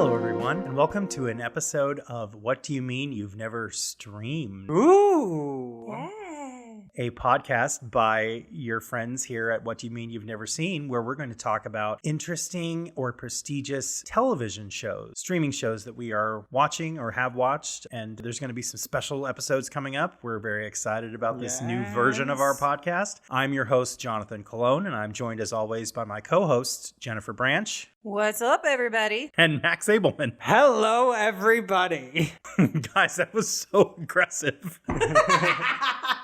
Hello, everyone, and welcome to an episode of What Do You Mean You've Never Streamed? Ooh. Yeah. A podcast by your friends here at What Do You Mean You've Never Seen, where we're going to talk about interesting or prestigious television shows, streaming shows that we are watching or have watched. And there's going to be some special episodes coming up. We're very excited about this new version of our podcast. I'm your host, Jonathan Colon, and I'm joined as always by my co-host, Jennifer Branch. What's up, everybody? And Max Abelman. Hello, everybody. Guys, that was so aggressive.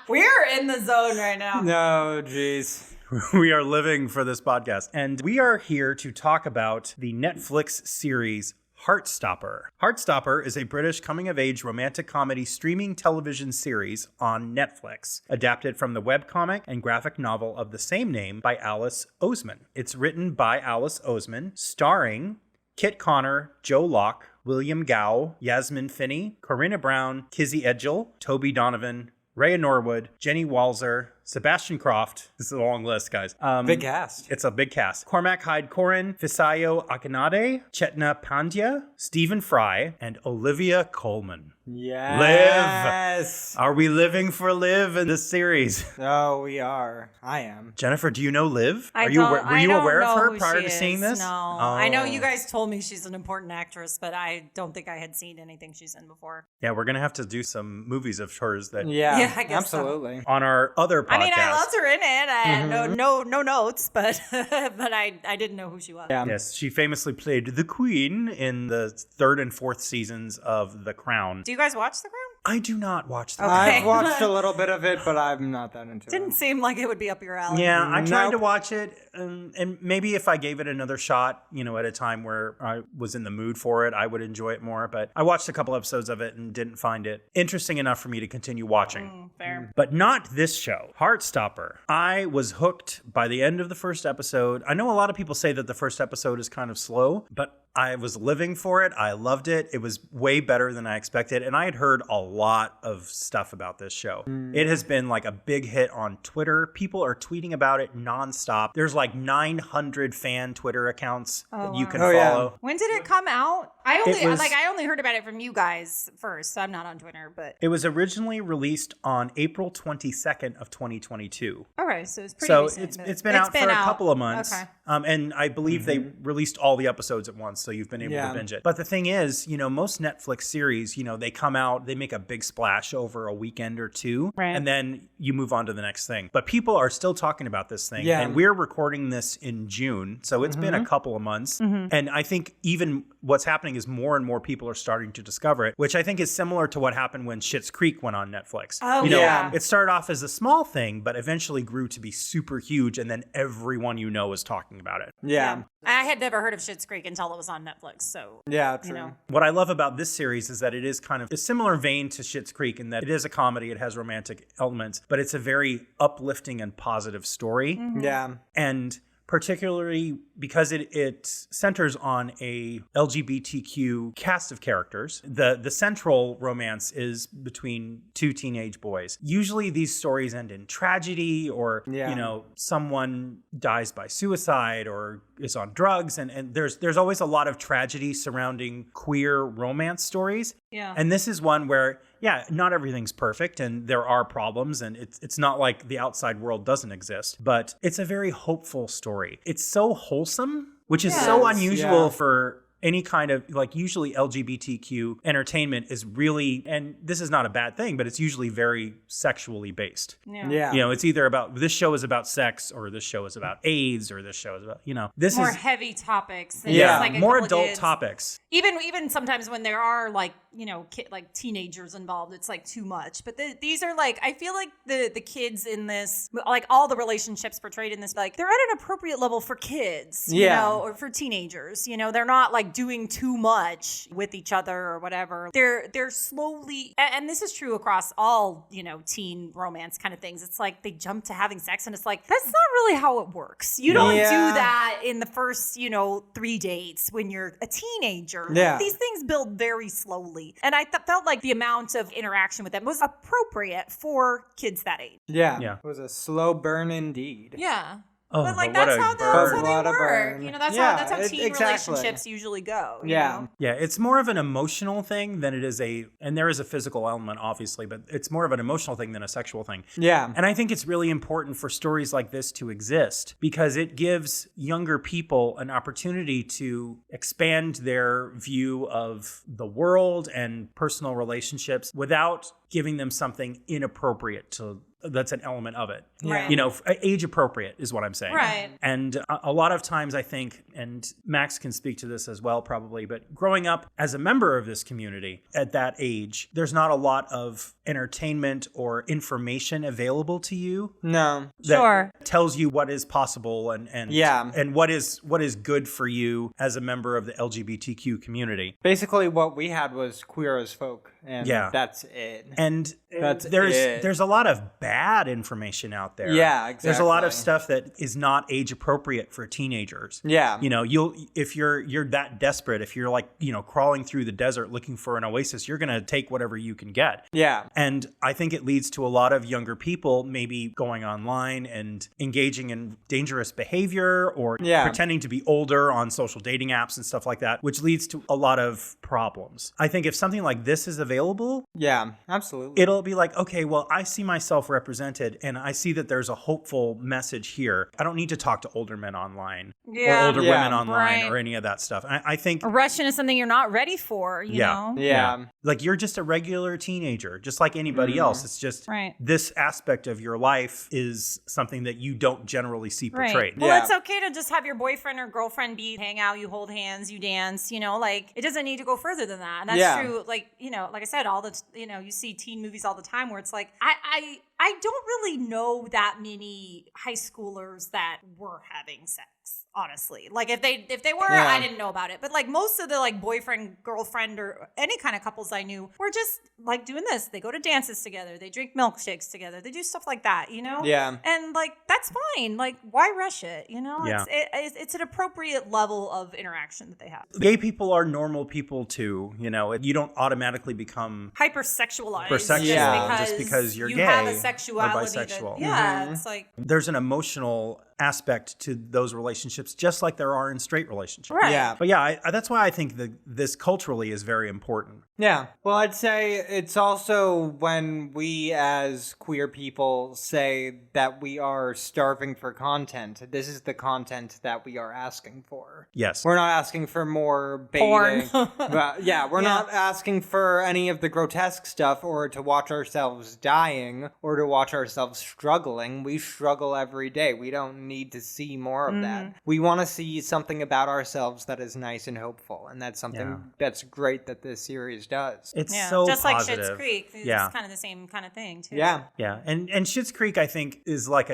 We're in the zone right now. No, jeez. We are living for this podcast. And we are here to talk about the Netflix series Heartstopper. Heartstopper is a British coming-of-age romantic comedy streaming television series on Netflix, adapted from the webcomic and graphic novel of the same name by Alice Oseman. It's written by Alice Oseman, starring Kit Connor, Joe Locke, William Gow, Yasmin Finney, Corinna Brown, Kizzy Edgell, Toby Donovan, Rhea Norwood, Jenny Walzer, Sebastian Croft. This is a long list, guys. Big cast. It's a big cast. Cormac Hyde-Corin, Fisayo Akinade, Chetna Pandya, Stephen Fry, and Olivia Colman. Yes. Are we living for Liv in this series? Oh, we are. I am. Jennifer, do you know Liv? Were you aware of her prior to seeing this? No. Oh. I know you guys told me she's an important actress, but I don't think I had seen anything she's in before. Yeah, we're going to have to do some movies of hers that Yeah, I guess so. absolutely. on our other podcast. I mean, I loved her in it. I had no notes, but but I didn't know who she was. Yeah. Yes, she famously played the Queen in the third and fourth seasons of The Crown. Do you guys watch The Crown? I do not watch that. Okay. I've watched a little bit of it, but I'm not that into Didn't it. seem like it would be up your alley. Yeah, I tried Nope. to watch it, and maybe if I gave it another shot, at a time where I was in the mood for it, I would enjoy it more. But I watched a couple episodes of it and didn't find it interesting enough for me to continue watching. Fair. But not this show, Heartstopper. I was hooked by the end of the first episode. I know a lot of people say that the first episode is kind of slow, but I was living for it. I loved it. It was way better than I expected. And I had heard a lot of stuff about this show. It has been like a big hit on Twitter. People are tweeting about it nonstop. There's like 900 fan Twitter accounts that you can Oh, yeah. follow. When did it come out? I only heard about it from you guys first. So I'm not on Twitter, but It was originally released on April 22nd of 2022. okay, so it's pretty So recent. it's been out for a couple of months. Okay. And I believe they released all the episodes at once, so you've been able to binge it. But the thing is, most Netflix series, they come out, they make a big splash over a weekend or two, Right. and then you move on to the next thing. But people are still talking about this thing, Yeah. and we're recording this in June, so it's been a couple of months. And I think even what's happening is more and more people are starting to discover it, which I think is similar to what happened when Schitt's Creek went on Netflix. Oh, yeah. It started off as a small thing, but eventually grew to be super huge, and then everyone is talking about it. Yeah. I had never heard of Schitt's Creek until it was on Netflix. So Yeah, true. know. What I love about this series is that it is kind of a similar vein to Schitt's Creek in that it is a comedy, it has romantic elements, but it's a very uplifting and positive story. Yeah. And particularly because it centers on a LGBTQ cast of characters. The central romance is between two teenage boys. Usually these stories end in tragedy or, someone dies by suicide or is on drugs. And there's always a lot of tragedy surrounding queer romance stories. Yeah. And this is one where, not everything's perfect and there are problems and it's not like the outside world doesn't exist, but it's a very hopeful story. It's so wholesome, which is so unusual for any kind of, usually LGBTQ entertainment is really, and this is not a bad thing, but it's usually very sexually based. Yeah. It's either about, this show is about sex or this show is about AIDS or this show is about, this more is heavy topics. Than yeah, just like a more couple adult kids. topics. Even sometimes when there are like teenagers involved, it's like too much. But these are like, I feel like the kids in this, like all the relationships portrayed in this, like they're at an appropriate level for kids, you know, or for teenagers. They're not like doing too much with each other or whatever. They're slowly, and this is true across all teen romance kind of things. It's like they jump to having sex, and it's like that's not really how it works. You don't do that in the first 3 dates when you're a teenager. Yeah. These things build very slowly. And I felt like the amount of interaction with them was appropriate for kids that age. Yeah. Yeah. It was a slow burn indeed. Yeah. Oh, But like but what that's a how burn. What they a work. burn. You know, that's Yeah, how teen exactly. relationships usually go. you Yeah. know? Yeah, it's more of an emotional thing than it is and there is a physical element, obviously, but it's more of an emotional thing than a sexual thing. Yeah. And I think it's really important for stories like this to exist because it gives younger people an opportunity to expand their view of the world and personal relationships without giving them something inappropriate that's an element of it. Right. You know, age appropriate is what I'm saying. Right. And a lot of times I think, and Max can speak to this as well probably, but growing up as a member of this community at that age, there's not a lot of entertainment or information available to you No. that Sure. tells you what is possible and Yeah. and what is good for you as a member of the LGBTQ community. Basically, what we had was Queer as Folk, and Yeah. that's it. And That's there's it. there's a lot of bad information out there. Yeah, There's a lot of exactly. stuff that is not age appropriate for teenagers. Yeah. You know, if you're that desperate, if you're like, you know, crawling through the desert looking for an oasis, you're going to take whatever you can get. Yeah. And I think it leads to a lot of younger people maybe going online and engaging in dangerous behavior or Yeah. pretending to be older on social dating apps and stuff like that, which leads to a lot of problems. I think if something like this is available, Yeah. Absolutely. it'll be like, okay, well, I see myself represented and I see that there's a hopeful message here. I don't need to talk to older men online Yeah. or older Yeah. women online Right. or any of that stuff. I think Rush into something you're not ready for, you Yeah. know? Yeah. like you're just a regular teenager, just like anybody else. It's just Right. this aspect of your life is something that you don't generally see portrayed. Right. Well, Yeah. it's okay to just have your boyfriend or girlfriend hang out, you hold hands, you dance, you know, like it doesn't need to go further than that. And that's Yeah. true. Like, you know, like I said, you see teen movies all the time where it's like, I don't really know that many high schoolers that were having sex, honestly. Like if they were, Yeah. I didn't know about it. But like most of the like boyfriend, girlfriend, or any kind of couples I knew were just like doing this. They go to dances together, they drink milkshakes together, they do stuff like that, you know? Yeah. And like that's fine. Like why rush it? You know, Yeah. it's an appropriate level of interaction that they have. Gay people are normal people too. You know, you don't automatically become Hypersexualized, Hypersexual just because you're you gay have a or sexuality. bisexual. It's like There's an emotional aspect to those relationships, just like there are in straight relationships. right. Yeah. But yeah, that's why I think this culturally is very important. Yeah. Well, I'd say it's also when we as queer people say that we are starving for content, this is the content that we are asking for. Yes. We're not asking for more Porn. baiting. But yeah, we're not asking for any of the grotesque stuff or to watch ourselves dying or to watch ourselves struggling. We struggle every day. We don't need to see more of that. We want to see something about ourselves that is nice and hopeful. And that's something that's great that this series does. It's Yeah, so just positive. like Schitt's Creek. It's Yeah. kind of the same kind of thing too. Yeah. Yeah. And Schitt's Creek, I think, is like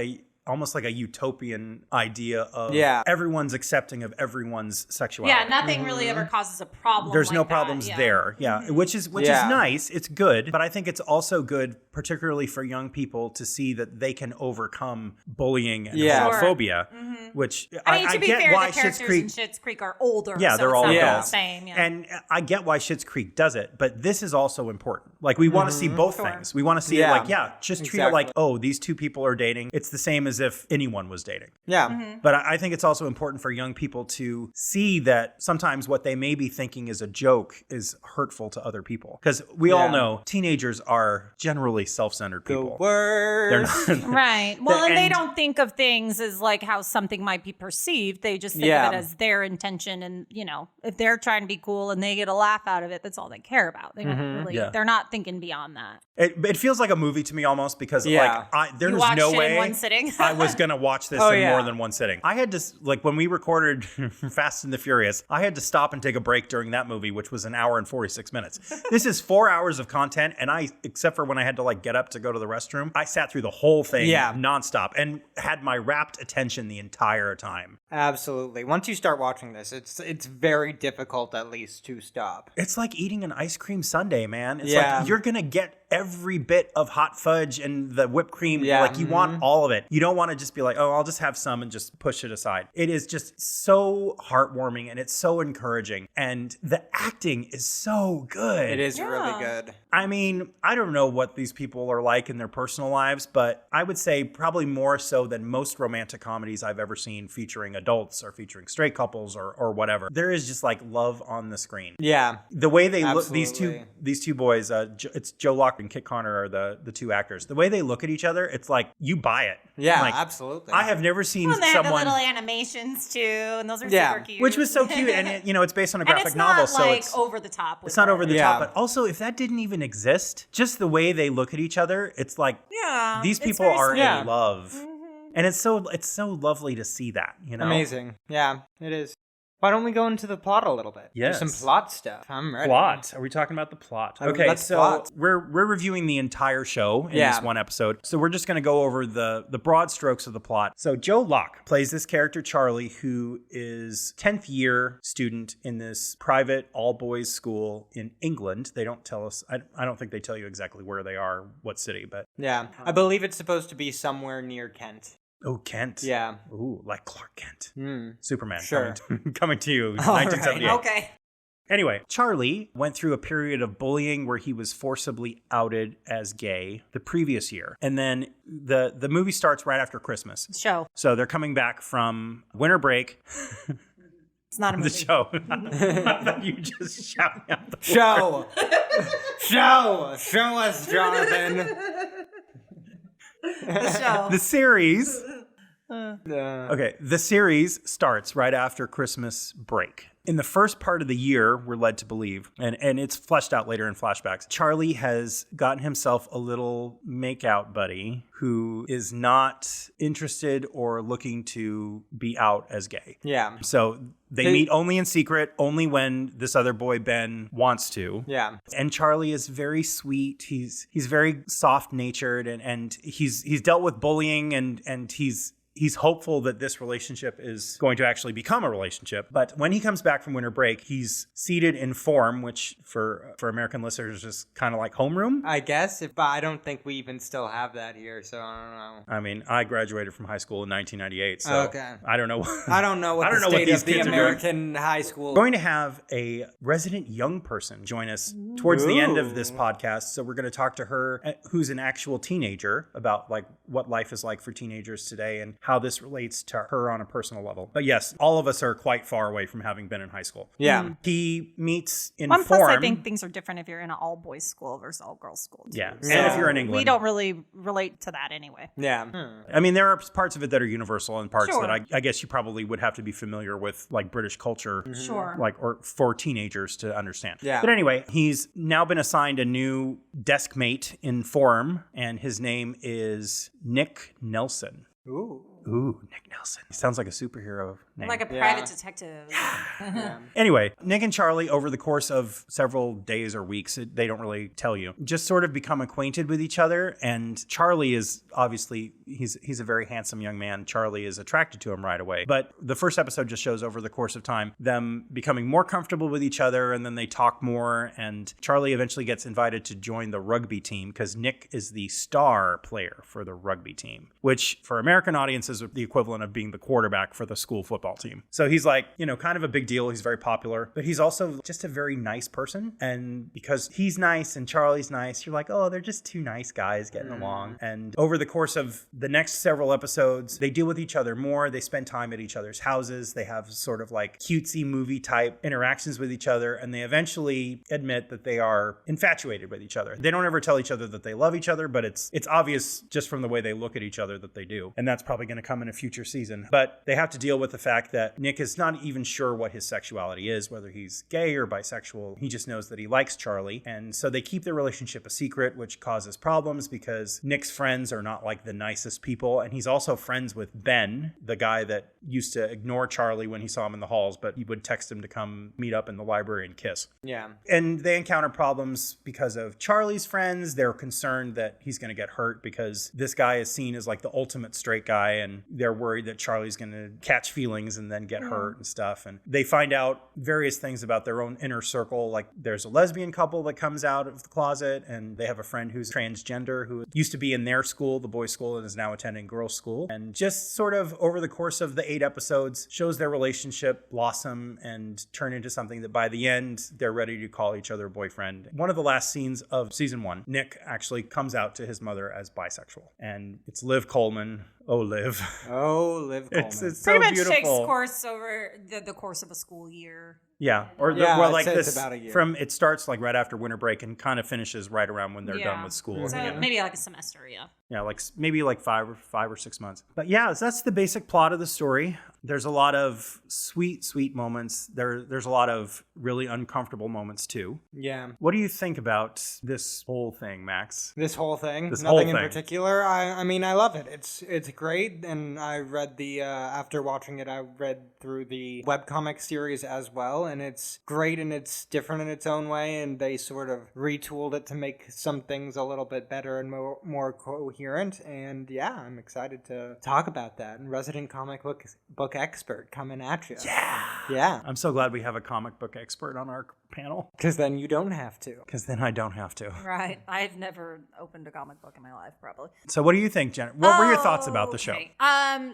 almost like a utopian idea of Yeah. everyone's accepting of everyone's sexuality. Yeah, nothing really ever causes a problem. There's like no that. problems Yeah. there. Yeah. Which is Yeah. nice. It's good. But I think it's also good, particularly for young people, to see that they can overcome bullying and Yeah. homophobia, which I mean, to be get fair, why the Schitt's characters Creek in Schitt's Creek are older. Yeah, so they're it's all not really adults. the same. Yeah. And I get why Schitt's Creek does it, but this is also important. Like, we want to see both Sure. things. We want to see Yeah. it like, just treat it like, Exactly. oh, these two people are dating. It's the same as if anyone was dating. Yeah. But I think it's also important for young people to see that sometimes what they may be thinking is a joke is hurtful to other people. Because we all Yeah. know teenagers are generally self-centered The people. word. They're not. Right. Well, and they and- don't think of things as like how something might be perceived. They just think Yeah. of it as their intention. And, you know, if they're trying to be cool and they get a laugh out of it, that's all they care about. They don't really, Yeah. they're not thinking beyond that. It feels like a movie to me almost because Yeah. there's You watched no it in way one sitting? I was going to watch this Oh, in yeah. more than one sitting. I had to, like, when we recorded Fast and the Furious, I had to stop and take a break during that movie, which was an hour and 46 minutes. This is 4 hours of content, and except for when I had to, like, get up to go to the restroom, I sat through the whole thing nonstop and had my rapt attention the entire time. Absolutely. Once you start watching this, it's very difficult at least to stop. It's like eating an ice cream sundae, man. It's Yeah. like you're going to get every bit of hot fudge and the whipped cream. Like you want all of it. You don't want to just be like, oh, I'll just have some and just push it aside. It is just so heartwarming and it's so encouraging. And the acting is so good. It is really good. I mean, I don't know what these people are like in their personal lives, but I would say probably more so than most romantic comedies I've ever seen featuring adults or featuring straight couples or whatever. There is just like love on the screen. Yeah. The way they look, these two boys, it's Joe Locke and Kit Connor are the two actors. The way they look at each other, it's like you buy it. Yeah, like, absolutely. I have never seen they someone. have the little animations too, and those are super cute. Which was so cute, and it's based on a graphic novel, so it's over the top. It's not over the top, but also if that didn't even exist, just the way they look at each other, it's like these people are in love, and it's so lovely to see that. Amazing. Yeah, it is. Why don't we go into the plot a little bit? Yes. Do some plot stuff. I'm ready. Plot. Are we talking about the plot? Okay, so plot. we're reviewing the entire show in this one episode. So we're just going to go over the broad strokes of the plot. So Joe Locke plays this character, Charlie, who is 10th year student in this private all-boys school in England. They don't tell us. I don't think they tell you exactly where they are, what city, but... Yeah, I believe it's supposed to be somewhere near Kent. Oh, Kent. Yeah. Ooh, like Clark Kent. Superman. Sure. Coming to you, 1978. Right. Okay. Anyway, Charlie went through a period of bullying where he was forcibly outed as gay the previous year. And then the movie starts right after Christmas. Show. So they're coming back from winter break. It's not a movie. The show. I thought you just shouting out the show. Show us, Jonathan. The show. The series. Okay, the series starts right after Christmas break. In the first part of the year, we're led to believe, and it's fleshed out later in flashbacks, Charlie has gotten himself a little makeout buddy who is not interested or looking to be out as gay. Yeah. So they meet only in secret, only when this other boy, Ben, wants to. Yeah. And Charlie is very sweet. He's very soft-natured, and he's dealt with bullying, and he's hopeful that this relationship is going to actually become a relationship. But when he comes back from winter break, he's seated in form, which for American listeners is kind of like homeroom. I guess, but I don't think we even still have that here, so I don't know. I mean, I graduated from high school in 1998, so okay. I don't know. I don't know what the state of the American high school. We're going to have a resident young person join us towards the end of this podcast. So we're going to talk to her, who's an actual teenager, about like what life is like for teenagers today and how this relates to her on a personal level. But yes, all of us are quite far away from having been in high school. Yeah. He meets in Plus, form. I think things are different if you're in an all-boys school versus all-girls school, too. Yeah. So and if you're in England. we don't really relate to that anyway. Yeah. I mean, there are parts of it that are universal and parts that I guess you probably would have to be familiar with, like British culture. Sure. Like, or for teenagers to understand. Yeah. But anyway, he's now been assigned a new desk mate in form, and his name is Nick Nelson. Ooh, Nick Nelson. He sounds like a superhero name. Like a private detective. Anyway, Nick and Charlie, over the course of several days or weeks, they don't really tell you, just sort of become acquainted with each other. And Charlie is obviously, he's a very handsome young man. Charlie is attracted to him right away. But the first episode just shows over the course of time them becoming more comfortable with each other, and then they talk more. And Charlie eventually gets invited to join the rugby team because Nick is the star player for the rugby team, which for American audiences is the equivalent of being the quarterback for the school football team. So he's like, kind of a big deal. He's very popular, but he's also just a very nice person. And because he's nice and Charlie's nice, you're like, oh, they're just two nice guys getting along. And over the course of the next several episodes, they deal with each other more. They spend time at each other's houses. They have sort of like cutesy movie type interactions with each other. And they eventually admit that they are infatuated with each other. They don't ever tell each other that they love each other, but it's obvious just from the way they look at each other that they do. And that's probably going to come in a future season. But they have to deal with the fact that Nick is not even sure what his sexuality is, whether he's gay or bisexual. He just knows that he likes Charlie. And so they keep their relationship a secret, which causes problems because Nick's friends are not like the nicest people. And he's also friends with Ben, the guy that used to ignore Charlie when he saw him in the halls, but he would text him to come meet up in the library and kiss. Yeah. And they encounter problems because of Charlie's friends. They're concerned that he's going to get hurt because this guy is seen as like the ultimate straight guy, then they're worried that Charlie's going to catch feelings and then get hurt and stuff. And they find out various things about their own inner circle. Like there's a lesbian couple that comes out of the closet, and they have a friend who's transgender who used to be in their school, the boys' school, and is now attending girls' school. And just sort of over the course of the 8 episodes shows their relationship blossom and turn into something that by the end, they're ready to call each other boyfriend. One of the last scenes of season 1, Nick actually comes out to his mother as bisexual. And it's Liv Coleman. Oh, Liv. Oh, Liv Coleman. It's so pretty much beautiful. takes course over the course of a school year. Yeah, or I'd say it's about a year. From it starts like right after winter break and kind of finishes right around when they're done with school. So maybe like a semester, Yeah, like maybe like 5 or 6 months. But yeah, so that's the basic plot of the story. There's a lot of sweet moments. There's a lot of really uncomfortable moments too. Yeah. What do you think about this whole thing, Max? This whole thing? This Nothing whole in thing. particular. I mean, I love it. It's great. And I read after watching it, I read through the webcomic series as well. And it's great and it's different in its own way. And they sort of retooled it to make some things a little bit better and more coherent. And yeah, I'm excited to talk about that. And resident comic book expert coming at you. Yeah. I'm so glad we have a comic book expert on our panel. Because then you don't have to. Because then I don't have to. Right. I've never opened a comic book in my life, probably. So what do you think, Jen? What were your thoughts about the show?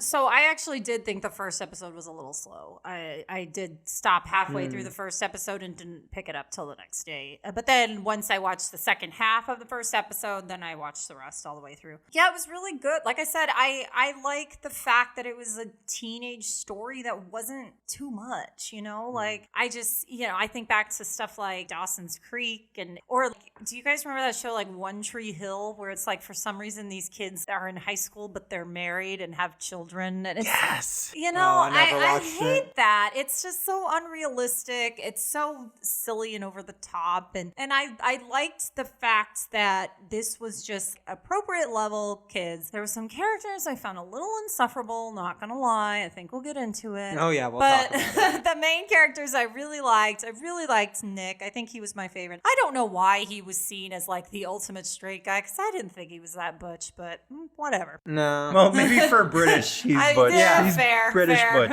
So I actually did think the first episode was a little slow. I did stop halfway through the first episode and didn't pick it up till the next day. But then once I watched the second half of the first episode, then I watched the rest all the way through. Yeah, it was really good. Like I said, I like the fact that it was a teenage story that wasn't too much, you know? Like I just, I think back to stuff like Dawson's Creek or do you guys remember that show like One Tree Hill, where it's like for some reason these kids are in high school but they're married and have children, and it's Yes. I hate that. It's just so unrealistic. It's so silly and over the top, and I liked the fact that this was just appropriate level kids. There were some characters I found a little insufferable, not gonna lie. I think we'll get into it. Oh yeah, we'll talk about it. The main characters I really liked. I really liked Nick. I think he was my favorite. I don't know why he was seen as like the ultimate straight guy, because I didn't think he was that butch, but whatever. No. Well, maybe for British, he's butch. Yeah, he's fair. British butch.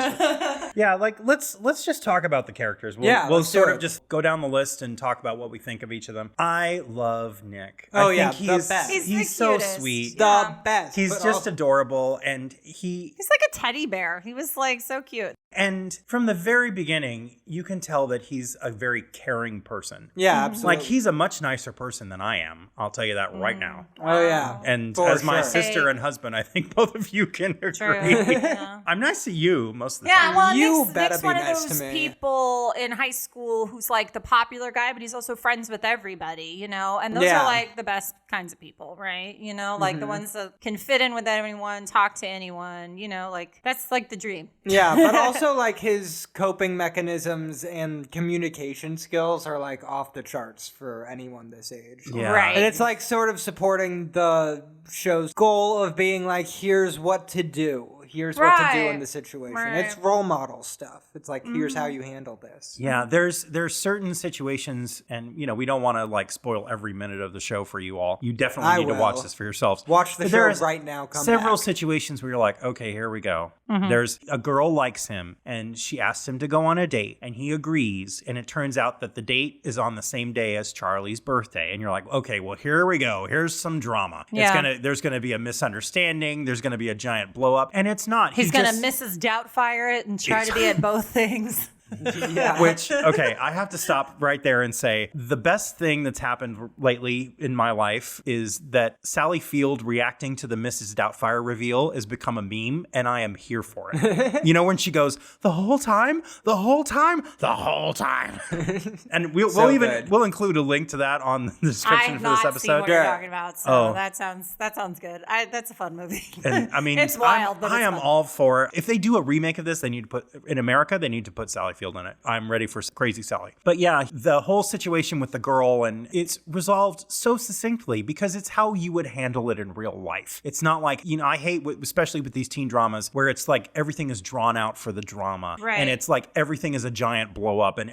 Yeah, like let's just talk about the characters. We'll let's sort do of it. just go down the list and talk about what we think of each of them. I love Nick. Oh, I yeah, think the he's best. He's he's the so cutest. sweet. The best. He's but just also- adorable, and He's like a teddy bear. He was like so cute. and from the very beginning, you can tell that he's a very caring person. Yeah, absolutely. Like he's a much nicer person than I am. I'll tell you that right now. Oh yeah. And For as my sure. sister and husband, I think both of you can agree. True. Yeah. I'm nice to you most of the Yeah, time. well, You Nick's better be one nice of to those me. people in high school who's like the popular guy, but he's also friends with everybody, And those Yeah. are like the best kinds of people, right? Like the ones that can fit in with anyone, talk to anyone, like that's like the dream. Yeah, but also like his coping mechanisms and communication skills are like off the charts for anyone this age. Yeah. Right. And it's like sort of supporting the show's goal of being like, here's what to do. Here's what to do in Right. the situation. Right. It's role model stuff. It's like, here's how you handle this. Yeah, there's certain situations, and we don't want to like spoil every minute of the show for you all. You definitely I need to watch will. this for yourselves. Watch the But show there's right now. Come several back. situations where you're like, okay, here we go. Mm-hmm. There's a girl likes him, and she asks him to go on a date, and he agrees, and it turns out that the date is on the same day as Charlie's birthday, and you're like, okay, well, here we go. Here's some drama. Yeah. There's gonna be a misunderstanding. There's gonna be a giant blow up, and it's not. He's He gonna just- Mrs. Doubtfire it and try to be at both things. Yeah. Which, okay, I have to stop right there and say the best thing that's happened lately in my life is that Sally Field reacting to the Mrs. Doubtfire reveal has become a meme, and I am here for it. When she goes, the whole time, the whole time, the whole time. And we'll include a link to that on the description I've for this not seen episode. what you're talking about, so Oh. that sounds good. That's a fun movie. And I mean, it's wild, but I it's am fun. all for if they do a remake of this, they need to put in America, they need to put Sally Field in it. I'm ready for Crazy Sally. But yeah, the whole situation with the girl, and it's resolved so succinctly because it's how you would handle it in real life. It's not like, I hate, especially with these teen dramas, where it's like everything is drawn out for the drama. Right. And it's like everything is a giant blow up, and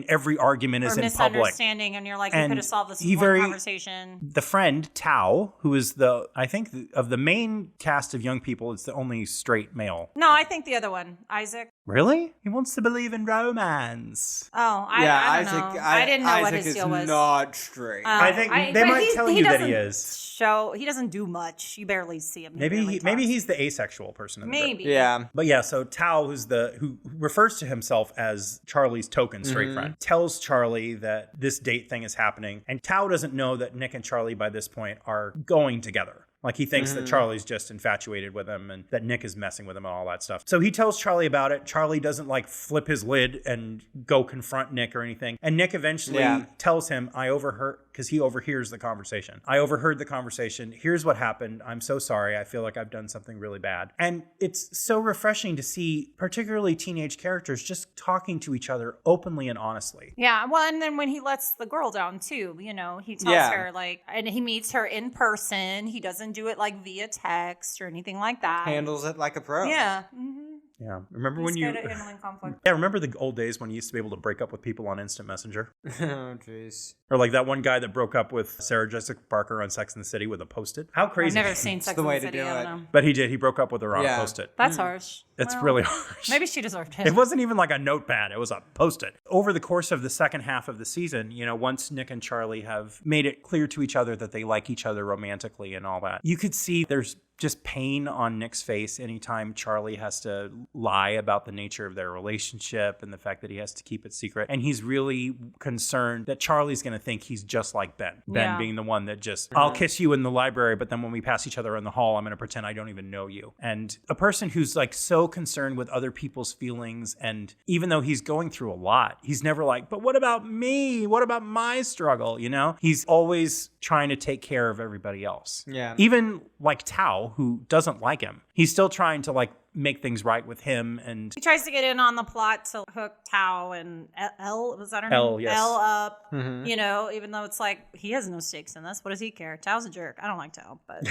every argument is in public. Misunderstanding, and you're like, you could have solved this in one conversation. The friend, Tao, who is I think of the main cast of young people, it's the only straight male. No, I think the other one, Isaac. Really? He wants to believe in romance. Oh, I don't know. I didn't know what his deal was. Isaac is not straight. I think they might tell you that he is. He doesn't do much. You barely see him. Maybe he's the asexual person in the group. Yeah. But yeah, so Tao, who refers to himself as Charlie's token straight friend, tells Charlie that this date thing is happening, and Tao doesn't know that Nick and Charlie by this point are going together. Like, he thinks that Charlie's just infatuated with him and that Nick is messing with him and all that stuff. So he tells Charlie about it. Charlie doesn't, like, flip his lid and go confront Nick or anything. And Nick eventually tells him, I overheard, because he overhears the conversation. I overheard the conversation. Here's what happened. I'm so sorry. I feel like I've done something really bad. And it's so refreshing to see, particularly teenage characters, just talking to each other openly and honestly. Yeah. Well, and then when he lets the girl down, too, he tells her, like, and he meets her in person. He doesn't do it like via text or anything like that. Handles it like a pro. Yeah. Yeah. Remember when He's good at handling conflict. Yeah, remember the old days when you used to be able to break up with people on Instant Messenger? Oh, jeez. Or like that one guy that broke up with Sarah Jessica Parker on Sex and the City with a Post-it. How crazy. I've never seen Sex and the City. I don't know. But he did. He broke up with her on a Post-it. That's harsh. It's really harsh. Maybe she deserved it. It wasn't even like a notepad. It was a Post-it. Over the course of the second half of the season, once Nick and Charlie have made it clear to each other that they like each other romantically and all that, you could see there's just pain on Nick's face anytime Charlie has to lie about the nature of their relationship and the fact that he has to keep it secret. And he's really concerned that Charlie's going to think he's just like Ben. Ben being the one that just, I'll kiss you in the library, but then when we pass each other in the hall, I'm going to pretend I don't even know you. And a person who's like so concerned with other people's feelings, and even though he's going through a lot, he's never like, but what about me? What about my struggle? He's always trying to take care of everybody else. Yeah. Even like Tao, who doesn't like him, he's still trying to like make things right with him. And he tries to get in on the plot to hook Tao and Elle, was that her Elle, name? yes. Elle up, even though it's like, he has no stakes in this. What does he care? Tao's a jerk. I don't like Tao, but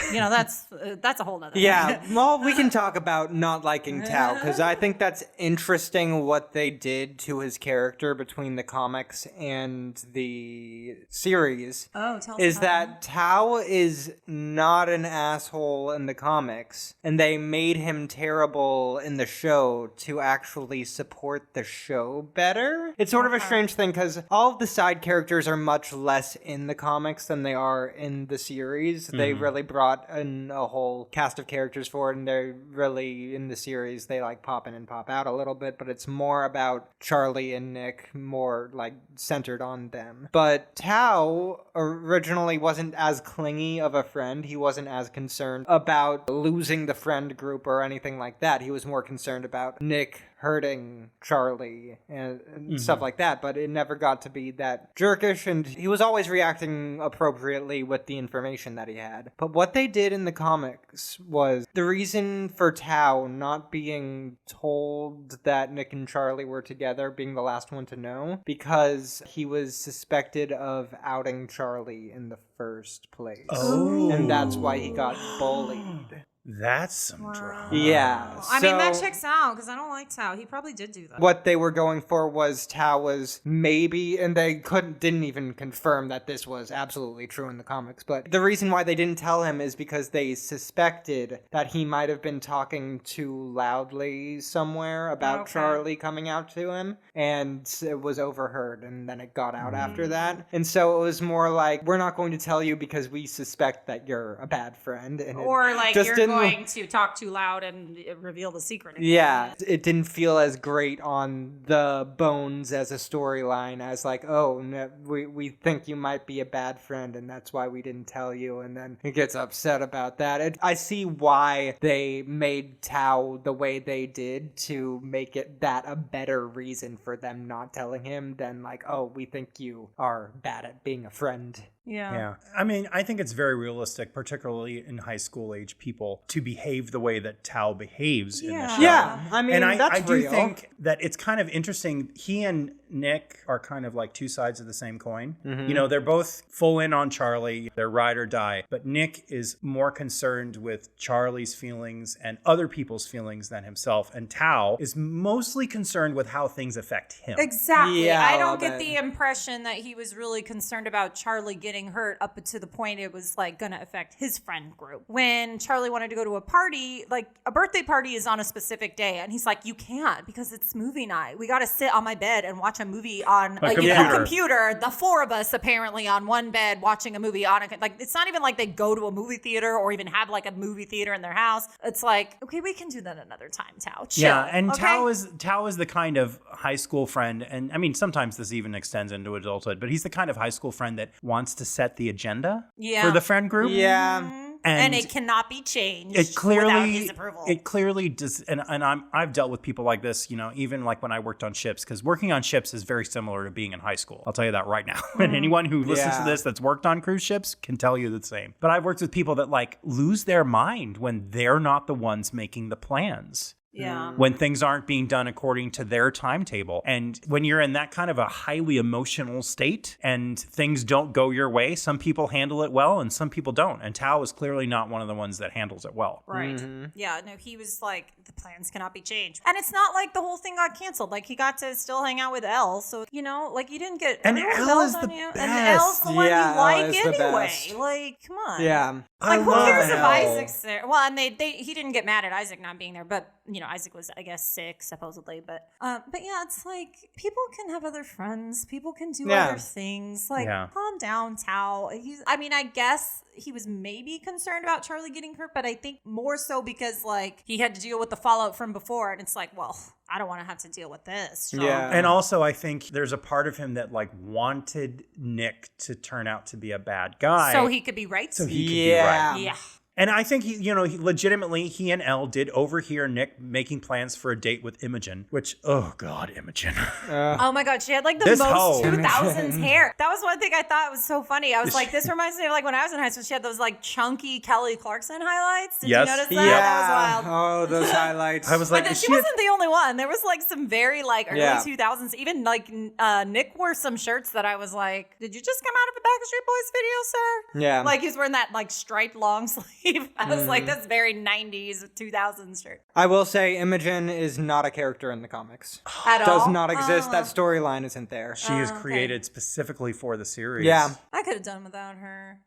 that's a whole nother thing. Yeah, well, we can talk about not liking Tao, because I think that's interesting what they did to his character between the comics and the series. Oh, tell us is about that Tao is not an asshole in the comics, and they made him terrible in the show to actually support the show better. It's sort of a strange thing because all of the side characters are much less in the comics than they are in the series. They really brought in a whole cast of characters for it, and they're really, in the series, they like pop in and pop out a little bit, but it's more about Charlie and Nick, more like centered on them. But Tao originally wasn't as clingy of a friend. He wasn't as concerned about losing the friend group or anything like that. He was more concerned about Nick hurting Charlie and stuff like that, but it never got to be that jerkish, and he was always reacting appropriately with the information that he had. But what they did in the comics was the reason for Tao not being told that Nick and Charlie were together, being the last one to know, because he was suspected of outing Charlie in the first place. Oh. And that's why he got bullied. That's some drama. Yeah. I mean, that checks out, because I don't like Tao. He probably did do that. What they were going for was Tao was maybe, and they didn't even confirm that this was absolutely true in the comics, but the reason why they didn't tell him is because they suspected that he might have been talking too loudly somewhere about Charlie coming out to him, and it was overheard, and then it got out after that. And so it was more like, we're not going to tell you because we suspect that you're a bad friend. And or like, you're going to talk too loud and reveal the secret again. Yeah, it didn't feel as great on the bones as a storyline as like, oh, no, we think you might be a bad friend and that's why we didn't tell you, and then he gets upset about that. I see why they made Tao the way they did to make it that a better reason for them not telling him than like, oh, we think you are bad at being a friend. Yeah. I mean, I think it's very realistic, particularly in high school age people, to behave the way that Tao behaves in the show. Yeah, I mean, And that's I do real. think that it's kind of interesting. He and Nick are kind of like two sides of the same coin. You know, they're both full in on Charlie. They're ride or die. But Nick is more concerned with Charlie's feelings and other people's feelings than himself. And Tao is mostly concerned with how things affect him. Exactly. Yeah, I a don't little get the impression that he was really concerned about Charlie getting hurt up to the point it was like going to affect his friend group. When Charlie wanted to go to a party, like a birthday party is on a specific day, and he's like, you can't because it's movie night. We got to sit on my bed and watch a movie on a computer. The four of us apparently on one bed watching a movie on like it's not even like they go to a movie theater or even have like a movie theater in their house. It's like, okay, we can do that another time, Tao. Chill, yeah, and okay? Tao is the kind of high school friend, and I mean sometimes this even extends into adulthood, but he's the kind of high school friend that wants to set the agenda for the friend group. Yeah. And it cannot be changed It clearly, without his approval. It clearly does, and I've dealt with people like this, you know, even like when I worked on ships, because working on ships is very similar to being in high school. I'll tell you that right now. And anyone who listens to this that's worked on cruise ships can tell you the same. But I've worked with people that like lose their mind when they're not the ones making the plans. Yeah. When things aren't being done according to their timetable. And when you're in that kind of a highly emotional state and things don't go your way, some people handle it well and some people don't. And Tao is clearly not one of the ones that handles it well. Right. Yeah, no, he was like, the plans cannot be changed. And it's not like the whole thing got canceled. Like, he got to still hang out with Elle. So, you know, like, you didn't get... And everyone Elle bells is on the you. best. And Elle's the one you Elle like is the anyway. best. Like, come on. Yeah. Like, who love cares if Elle. Isaac's there? Well, and he didn't get mad at Isaac not being there, but, you know, Isaac was, I guess, sick, supposedly. But yeah, it's like, people can have other friends. People can do other things. Like, calm down, Tao. I mean, I guess he was maybe concerned about Charlie getting hurt, but I think more so because, like, he had to deal with the fallout from before. And it's like, well, I don't want to have to deal with this. So. Yeah. And also, I think there's a part of him that like wanted Nick to turn out to be a bad guy. So he could be right. So he could be right. Yeah. And I think he legitimately, he and Elle did overhear Nick making plans for a date with Imogen, which, oh God, Imogen. Oh my God, she had like the This most hoe. 2000s hair. That was one thing I thought was so funny. I was like, this reminds me of like when I was in high school, she had those like chunky Kelly Clarkson highlights. Did you notice that? Yeah. That was wild. Oh, those highlights. I was like, But she wasn't the only one. There was like some very like early 2000s. Even like Nick wore some shirts that I was like, did you just come out of a Backstreet Boys video, sir? Yeah. Like he's wearing that like striped long sleeve. I was like, that's very 90s, 2000s shirt. I will say Imogen is not a character in the comics. At Does all? not exist. That storyline isn't there. She is created specifically for the series. Yeah. I could have done without her.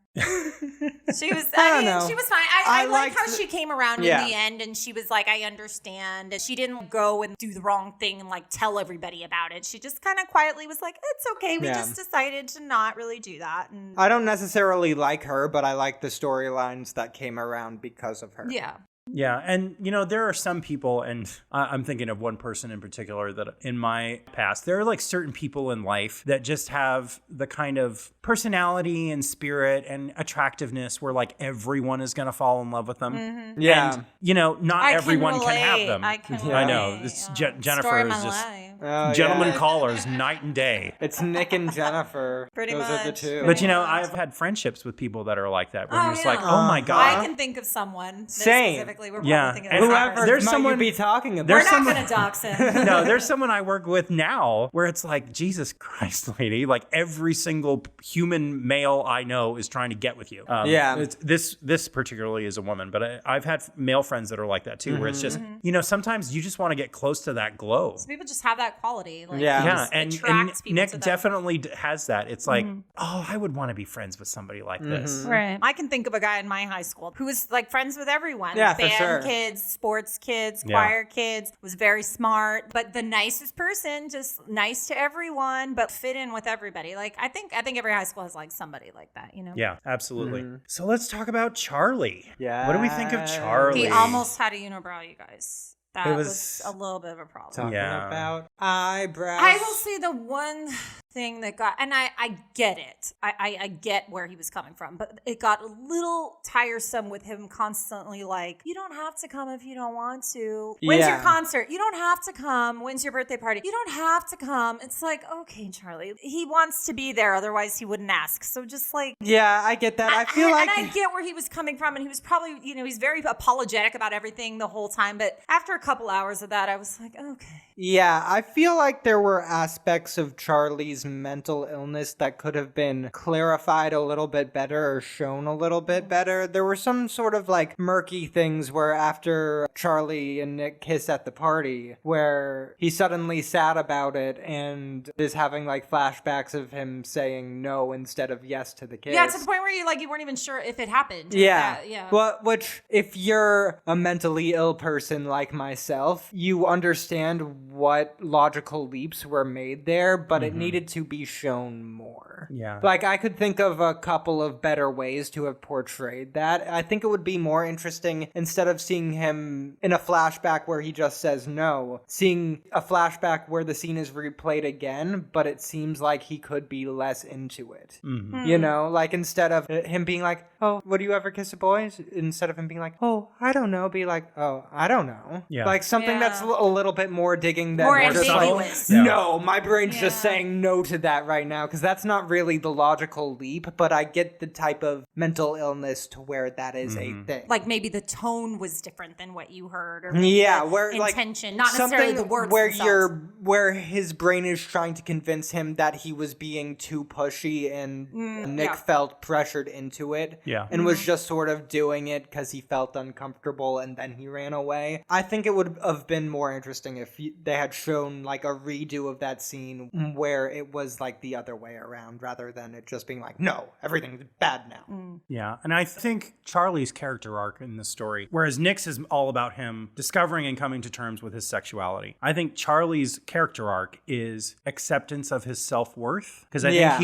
She was, I I don't mean, know. she was fine. I like liked how she came around Yeah. in the end and she was like, I understand. And she didn't go and do the wrong thing and like tell everybody about it. She just kind of quietly was like, it's okay. We just decided to not really do that. And I don't necessarily like her, but I like the storylines that came around because of her. yeah. Yeah, and you know, there are some people, and I'm thinking of one person in particular that in my past, there are like certain people in life that just have the kind of personality and spirit and attractiveness where like everyone is going to fall in love with them. Mm-hmm. Yeah. And, you know, not everyone can have them. I can I know. relate. This Story Jennifer of is my just life. gentleman callers night and day. It's Nick and Jennifer. Pretty Those are the much. two. But you know, I've had friendships with people that are like that, where you're just yeah. like, oh my God. I can think of someone. Same. Specifically. We're Yeah. probably thinking And of the same Whoever person. there's might someone- you be talking about. there's We're not someone- going to dox him. No, there's someone I work with now where it's like, Jesus Christ, lady, like every single human male I know is trying to get with you. Yeah. This particularly is a woman, but I've had male friends that are like that too, where it's just, you know, sometimes you just want to get close to that glow. So people just have that quality. Like, Yeah. it Yeah, just and attracts people Nick to them. definitely has that. It's like, oh, I would want to be friends with somebody like this. Right. I can think of a guy in my high school who was like friends with everyone. Yeah, for Band sure. kids, sports kids, Yeah. choir kids, was very smart, but the nicest person, just nice to everyone, but fit in with everybody. Like I think every high school has like somebody like that, you know? Yeah, absolutely. So let's talk about Charlie. Yeah. What do we think of Charlie? He almost had a unibrow, you guys. That It was was- a little bit of a problem. Talking Yeah. about eyebrows. I will say the one thing that got, and I get it. I get where he was coming from, but it got a little tiresome with him constantly like, you don't have to come if you don't want to. When's your concert? You don't have to come. When's your birthday party? You don't have to come. It's like, okay, Charlie, he wants to be there. Otherwise he wouldn't ask. So just like, yeah, I get that. I feel like, and I get where he was coming from, and he was probably, he's very apologetic about everything the whole time. But after a couple hours of that, I was like, okay. Yeah, I feel like there were aspects of Charlie's mental illness that could have been clarified a little bit better or shown a little bit better. There were some sort of like murky things where after Charlie and Nick kiss at the party, where he's suddenly sad about it and is having like flashbacks of him saying no instead of yes to the kiss. Yeah, to the point where you weren't even sure if it happened. Yeah. Yeah. Well, which, if you're a mentally ill person like myself, you understand what logical leaps were made there, but it needed to be shown more. Yeah. Like, I could think of a couple of better ways to have portrayed that. I think it would be more interesting, instead of seeing him in a flashback where he just says no, seeing a flashback where the scene is replayed again, but it seems like he could be less into it. You know, like, instead of him being like, oh, would you ever kiss a boy? Instead of him being like, oh, I don't know, be like, oh, I don't know. Yeah. Like, something that's a little bit more digging than more just ambiguous. like, no, my brain's just saying no to that right now, because that's not really the logical leap, but I get the type of mental illness to where that is a thing. Like maybe the tone was different than what you heard, or where intention, like, not necessarily the words where themselves. where his brain is trying to convince him that he was being too pushy, and Nick felt pressured into it, and was just sort of doing it because he felt uncomfortable, and then he ran away. I think it would have been more interesting if they had shown like a redo of that scene where it was like the other way around, rather than it just being like, no, everything's bad now. Yeah, and I think Charlie's character arc in the story, whereas Nick's is all about him discovering and coming to terms with his sexuality, I think Charlie's character arc is acceptance of his self-worth, because I think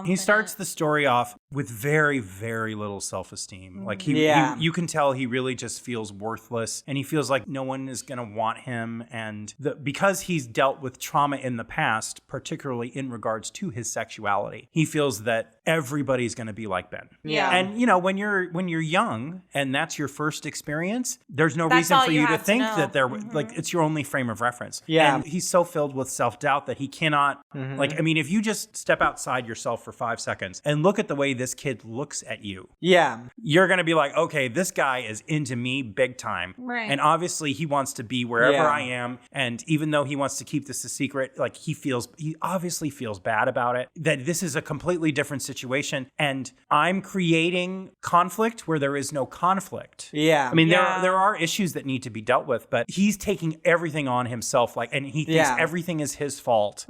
he starts the story off with very, very little self-esteem. Like you can tell he really just feels worthless, and he feels like no one is going to want him, and because he's dealt with trauma in the past, particularly in regards to his sexuality, he feels that everybody's going to be like Ben. Yeah. And when you're young and that's your first experience, there's no reason for you to think that they're like, it's your only frame of reference. Yeah. And he's so filled with self-doubt that he cannot if you just step outside yourself for 5 seconds and look at the way this kid looks at you. Yeah. You're going to be like, okay, this guy is into me big time. Right. And obviously he wants to be wherever I am. And even though he wants to keep this a secret, like he obviously feels bad about it, that this is a completely different situation. And I'm creating conflict where there is no conflict. Yeah. I mean, there are issues that need to be dealt with, but he's taking everything on himself, and he thinks everything is his fault.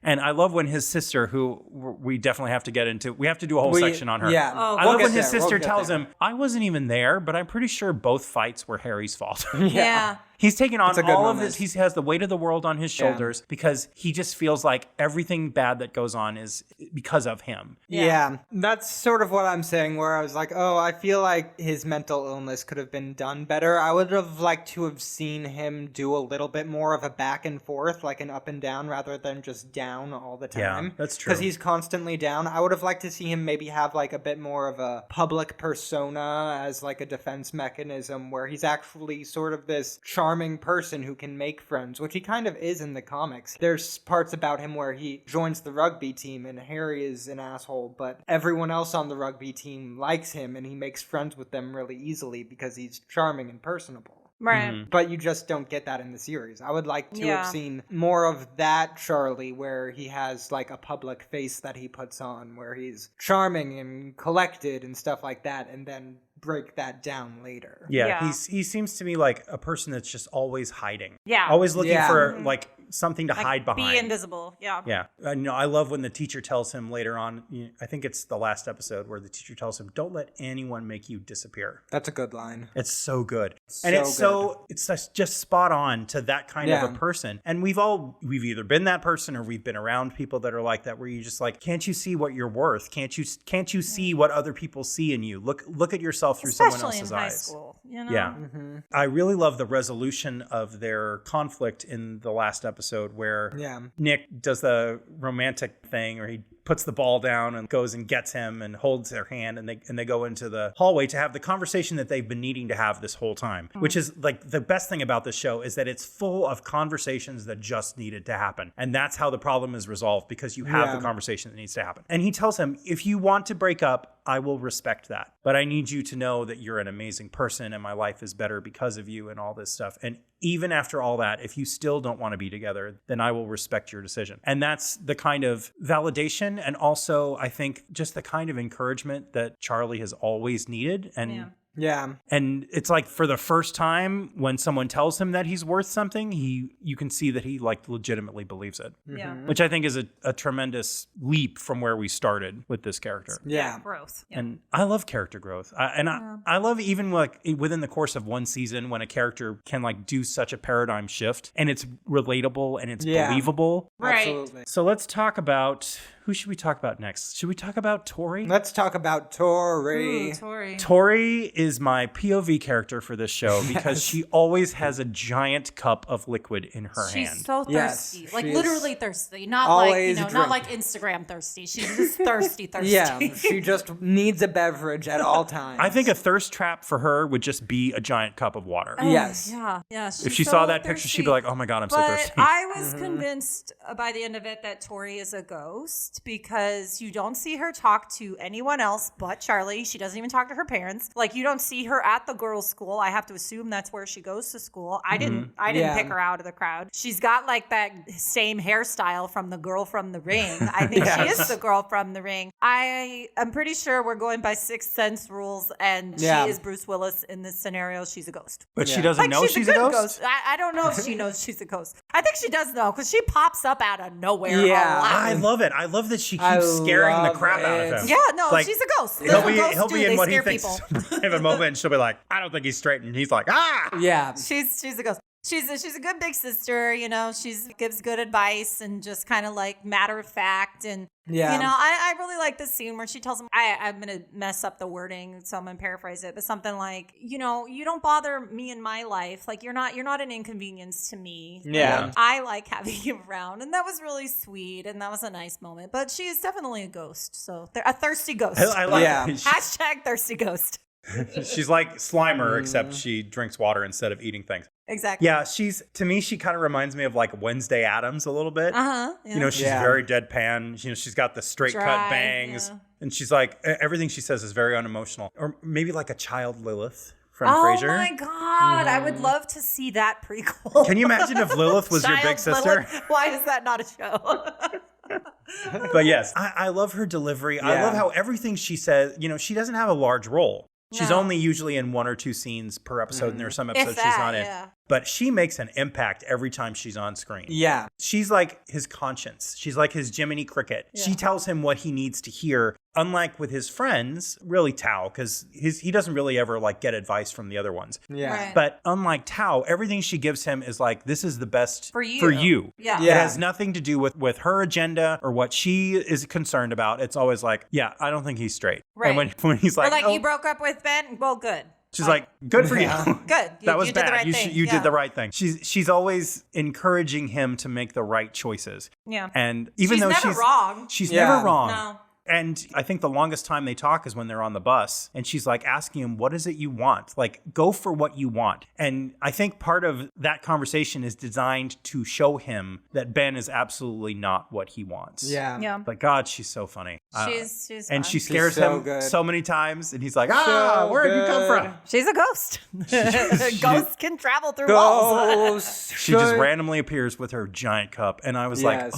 And I love when his sister, who we definitely have to get into, we have to do a whole section on her. Yeah. I love when his sister tells him, I wasn't even there, but I'm pretty sure both fights were Harry's fault. Yeah. He's taken on all of this. He has the weight of the world on his shoulders because he just feels like everything bad that goes on is because of him. Yeah. That's sort of what I'm saying, where I was like, oh, I feel like his mental illness could have been done better. I would have liked to have seen him do a little bit more of a back and forth, like an up and down, rather than just down all the time. Yeah, that's true. Because he's constantly down. I would have liked to see him maybe have like a bit more of a public persona as like a defense mechanism, where he's actually sort of this charming person who can make friends, which he kind of is in the comics. There's parts about him where he joins the rugby team and Harry is an asshole, but everyone else on the rugby team likes him and he makes friends with them really easily because he's charming and personable. Right. But you just don't get that in the series. I would like to have seen more of that Charlie, where he has like a public face that he puts on, where he's charming and collected and stuff like that, and then break that down later. Yeah. He seems to me like a person that's just always hiding. Yeah. Always looking for like something to hide behind. Be invisible. Yeah. Yeah. I love when the teacher tells him later on, I think it's the last episode where the teacher tells him, don't let anyone make you disappear. That's a good line. It's so good. And it's just spot on to that kind of a person. And we've either been that person or we've been around people that are like that, where you just like, can't you see what you're worth? Can't you see what other people see in you? Look at yourself through someone else's in high eyes. School, Yeah. I really love the resolution of their conflict in the last episode episode where Yeah. Nick does the romantic thing, or he puts the ball down and goes and gets him and holds their hand, and they go into the hallway to have the conversation that they've been needing to have this whole time, which is like the best thing about this show is that it's full of conversations that just needed to happen. And that's how the problem is resolved, because you have the conversation that needs to happen. And he tells him, if you want to break up, I will respect that. But I need you to know that you're an amazing person and my life is better because of you and all this stuff. And even after all that, if you still don't want to be together, then I will respect your decision. And that's the kind of validation, and also I think just the kind of encouragement that Charlie has always needed. And Yeah. and it's like, for the first time, when someone tells him that he's worth something, you can see that he like legitimately believes it. Yeah. Which I think is a tremendous leap from where we started with this character. Yeah. Growth. Yeah. And I love character growth. I love even like within the course of one season when a character can like do such a paradigm shift and it's relatable and it's believable. Right. Absolutely. So let's talk about, who should we talk about next? Should we talk about Tori? Let's talk about Tori. Ooh, Tori. Tori is my POV character for this show because she always has a giant cup of liquid in her hand. She's so Yes, thirsty. Like she literally is thirsty. Not always like, not like Instagram thirsty. She's just thirsty. Yeah, she just needs a beverage at all times. I think a thirst trap for her would just be a giant cup of water. Yes. Yeah. Yeah. If she saw that picture, she'd be like, oh my God, I'm so But thirsty. I was convinced by the end of it that Tori is a ghost, because you don't see her talk to anyone else but Charlie. She doesn't even talk to her parents. Like, you don't see her at the girls' school. I have to assume that's where she goes to school. I didn't pick her out of the crowd. She's got like that same hairstyle from the girl from The Ring. I think she is the girl from The Ring. I'm pretty sure we're going by Sixth Sense rules, and she is Bruce Willis in this scenario. She's a ghost. But she doesn't know she's a good ghost? I don't know if she knows she's a ghost. I think she does know, because she pops up out of nowhere. Yeah. a lot. I love it. I love that she keeps scaring the crap out of him. Yeah, no, Like, she's a ghost. He'll be in what he thinks is a private moment, and she'll be like, I don't think he's straight. And he's like, ah! Yeah. She's a ghost. She's a good big sister, you know. She's gives good advice and just kind of like matter of fact. And you know, I really like this scene where she tells him, I'm gonna mess up the wording, so I'm gonna paraphrase it, but something like, you know, you don't bother me in my life. Like, you're not an inconvenience to me. Yeah. And I like having you around, and that was really sweet, and that was a nice moment. But she is definitely a ghost, so a thirsty ghost. I like it. Hashtag thirsty ghost. She's like Slimer, except she drinks water instead of eating things. Exactly. Yeah, to me, she kind of reminds me of like Wednesday Addams a little bit. Yeah. You know, she's very deadpan. You know, she's got the straight cut bangs. Yeah. And she's like, everything she says is very unemotional. Or maybe like a child Lilith from Frasier. Oh my God. I would love to see that prequel. Can you imagine if Lilith was your big sister? Lilith. Why is that not a show? But yes, I love her delivery. Yeah. I love how everything she says, you know, she doesn't have a large role. She's only usually in 1 or 2 scenes per episode, and there are some episodes she's not in. But she makes an impact every time she's on screen. Yeah. She's like his conscience. She's like his Jiminy Cricket. Yeah. She tells him what he needs to hear. Unlike with his friends, really Tao, because he doesn't really ever like get advice from the other ones. Yeah. Right. But unlike Tao, everything she gives him is like, this is the best for you. Yeah. It has nothing to do with her agenda or what she is concerned about. It's always like, yeah, I don't think he's straight. Right. And when he's like, or like, you broke up with Ben? Well, good. She's like, good for you. Good. That was you bad. Did the right thing. You did the right thing. She's always encouraging him to make the right choices. Yeah. And even she's though never wrong. She's never wrong. No. And I think the longest time they talk is when they're on the bus and she's like asking him, what is it you want? Like, go for what you want. And I think part of that conversation is designed to show him that Ben is absolutely not what he wants. Yeah. But God, she's so funny. She's and fun. she scares him good. so many times. And he's like, where'd you come from? She's a ghost. Ghosts can travel through walls. She just randomly appears with her giant cup. And I was like,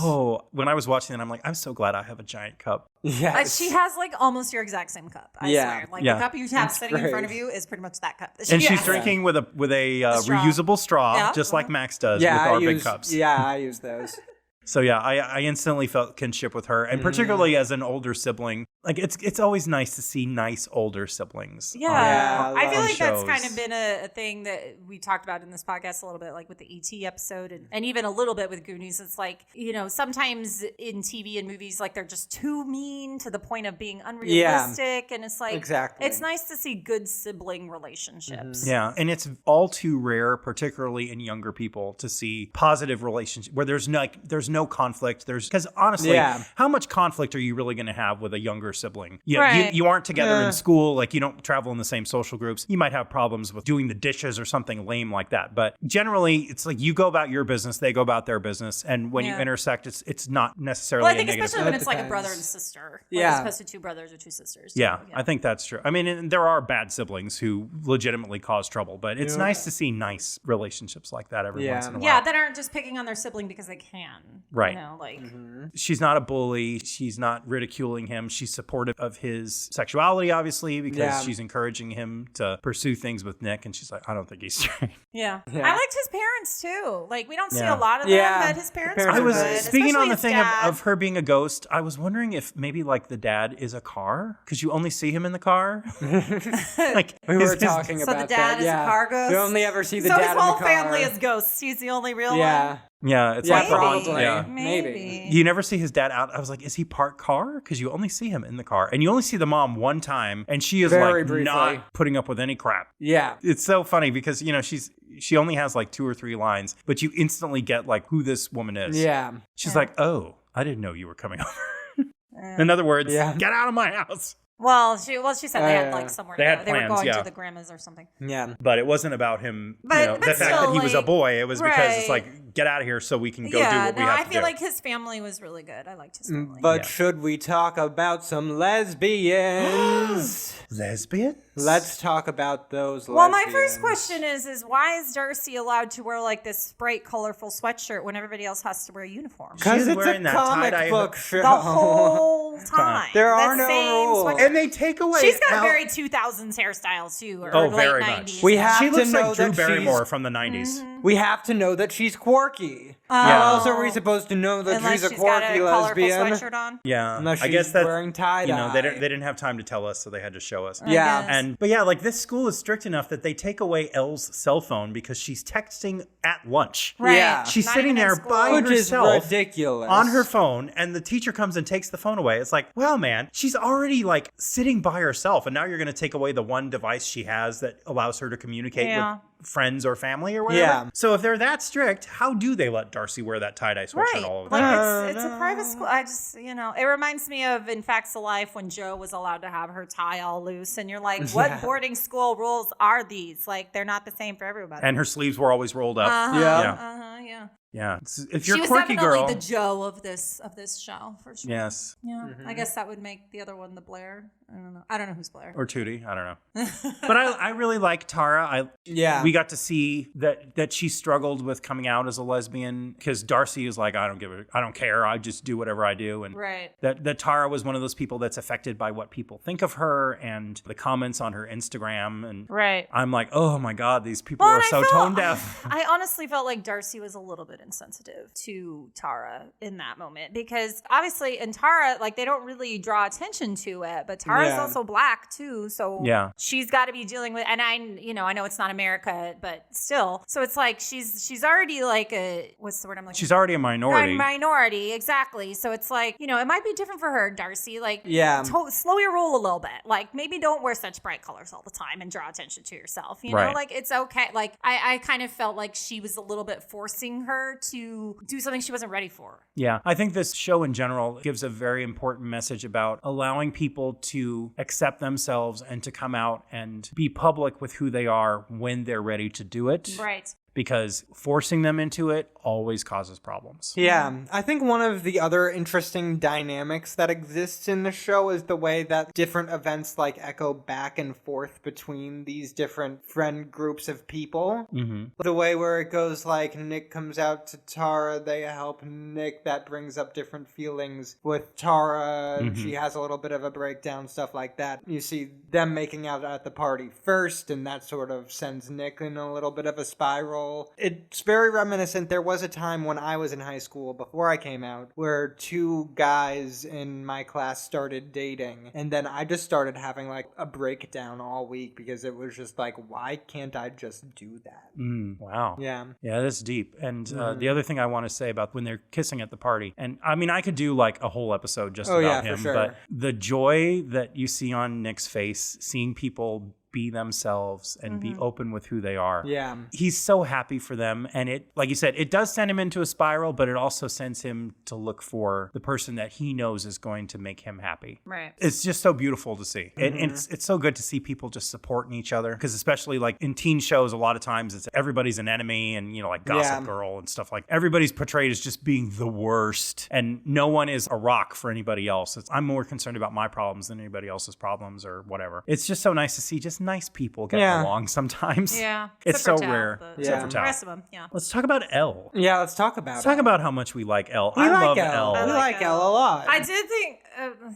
when I was watching it, I'm like, I'm so glad I have a giant cup. Yes. She has like almost your exact same cup. I swear. Like the cup you have sitting in front of you is pretty much that cup. And she's drinking with a reusable straw, just like Max does with our big cups. Yeah, I use those. So yeah, I instantly felt kinship with her, and particularly as an older sibling, like it's always nice to see nice older siblings. Yeah, I feel on like that's shows. kind of been a thing that we talked about in this podcast a little bit, like with the E.T. episode, and even a little bit with Goonies. It's like, sometimes in TV and movies, like they're just too mean to the point of being unrealistic, and it's like, exactly. It's nice to see good sibling relationships. Yeah, and it's all too rare, particularly in younger people, to see positive relationships where there's no conflict. Because honestly, how much conflict are you really going to have with a younger sibling? You aren't together in school, like you don't travel in the same social groups. You might have problems with doing the dishes or something lame like that. But generally, it's like you go about your business, they go about their business, and when you intersect, it's not necessarily Well, I think a negative especially when it's like a brother and sister, as opposed to two brothers or two sisters. Yeah, I think that's true. I mean, and there are bad siblings who legitimately cause trouble, but it's nice to see nice relationships like that every once in a while. Yeah, that aren't just picking on their sibling because they can. Right. She's not a bully. She's not ridiculing him. She's supportive of his sexuality, obviously, because she's encouraging him to pursue things with Nick. And she's like, I don't think he's straight. Yeah. I liked his parents too. Like, we don't see a lot of them, but his parents were I was good, speaking on the especially thing his of her being a ghost. I was wondering if maybe like the dad is a car because you only see him in the car. Like we were talking about so the dad that. is a car ghost. You only ever see the so dad in the car. his whole family is ghosts. He's the only real one. Yeah, it's like maybe. You never see his dad out. I was like, is he part car? Because you only see him in the car. And you only see the mom one time, and she is Very like briefly. not putting up with any crap. Yeah. It's so funny because, she only has like 2 or 3 lines, but you instantly get like who this woman is. Yeah. She's like, oh, I didn't know you were coming over. In other words, get out of my house. Well, she said they had like somewhere to go. They were plans, going to the grandma's or something. Yeah. But it wasn't about him, but the fact that he was a like, boy. It was because it's like, get out of here so we can go do what we have to do. I feel like his family was really good. I liked his family. But should we talk about some lesbians? Lesbians? Let's talk about those lesbians. Well, my first question is why is Darcy allowed to wear like this bright, colorful sweatshirt when everybody else has to wear a uniform? Because it's wearing a that comic tie-dye book show. The whole time. There are no rules. And they take away... She's got a very 2000s hairstyle, too. Or late very 90s. much. We have she to looks know like Drew that Barrymore from the 90s. We have to know that she's quirky. How else are we supposed to know that Unless she's a quirky lesbian? Colorful sweatshirt on. Yeah, Unless I guess she's that's wearing tie-dye. they didn't have time to tell us, so they had to show us. Yeah, but yeah, like this school is strict enough that they take away Elle's cell phone because she's texting at lunch. Right. Yeah. She's Not sitting even in there school. by which herself is ridiculous. on her phone, and the teacher comes and takes the phone away. It's like, wow, man, she's already like sitting by herself, and now you're going to take away the one device she has that allows her to communicate with friends or family or whatever. Yeah. So if they're that strict, how do they let Darcy wear that tie-dye sweatshirt all of the Like time? it's a private school. I just, it reminds me of in Facts of Life when Jo was allowed to have her tie all loose, and you're like, what boarding school rules are these? Like, they're not the same for everybody. And her sleeves were always rolled up. Yeah. Yeah. If you're She a was quirky definitely girl. the Jo of this show for sure. Yes. Yeah. I guess that would make the other one the Blair. I don't know who's Blair. Or Tootie. I don't know. But I really like Tara. We got to see that she struggled with coming out as a lesbian because Darcy is like, I don't care. I just do whatever I do. And that Tara was one of those people that's affected by what people think of her and the comments on her Instagram. And I'm like, oh my God, these people are so tone deaf. I honestly felt like Darcy was a little bit insensitive to Tara in that moment because obviously in Tara, like they don't really draw attention to it, but Tara's also black too. So she's got to be dealing with, and I know it's not America, but still. So it's like she's already like what's the word I'm looking for? She's already a minority. Minority, exactly. So it's like, it might be different for her, Darcy. Like, slow your roll a little bit. Like maybe don't wear such bright colors all the time and draw attention to yourself. You know, like it's okay. Like I kind of felt like she was a little bit forcing her to do something she wasn't ready for. Yeah, I think this show in general gives a very important message about allowing people to accept themselves and to come out and be public with who they are when they're ready to do it. Right. Because forcing them into it always causes problems. Yeah, I think one of the other interesting dynamics that exists in the show is the way that different events like echo back and forth between these different friend groups of people. Mm-hmm. The way where it goes like Nick comes out to Tara, they help Nick, that brings up different feelings with Tara. Mm-hmm. She has a little bit of a breakdown, stuff like that. You see them making out at the party first, and that sort of sends Nick in a little bit of a spiral. girl. It's very reminiscent. There was a time when I was in high school, before I came out, where two guys in my class started dating. And then I just started having like a breakdown all week because it was just like, why can't I just do that? Wow. Yeah. Yeah, that's deep. And the other thing I want to say about when they're kissing at the party, and I mean, I could do like a whole episode just about him, for sure. but the joy that you see on Nick's face, seeing people be themselves and be open with who they are. Yeah. He's so happy for them. And it, like you said, it does send him into a spiral, but it also sends him to look for the person that he knows is going to make him happy. Right. It's just so beautiful to see. And it's so good to see people just supporting each other. Because especially like in teen shows, a lot of times it's everybody's an enemy and, you know, like Gossip Girl and stuff like everybody's portrayed as just being the worst. And no one is a rock for anybody else. I'm more concerned about my problems than anybody else's problems or whatever. It's just so nice to see just nice people get along sometimes. Yeah. It's so rare. Except for The Tao. rest of them, yeah. Let's talk about Elle. Yeah, let's talk about Let's talk about how much we like Elle. We I like love Elle. Elle. We like Elle. Elle a lot. I did think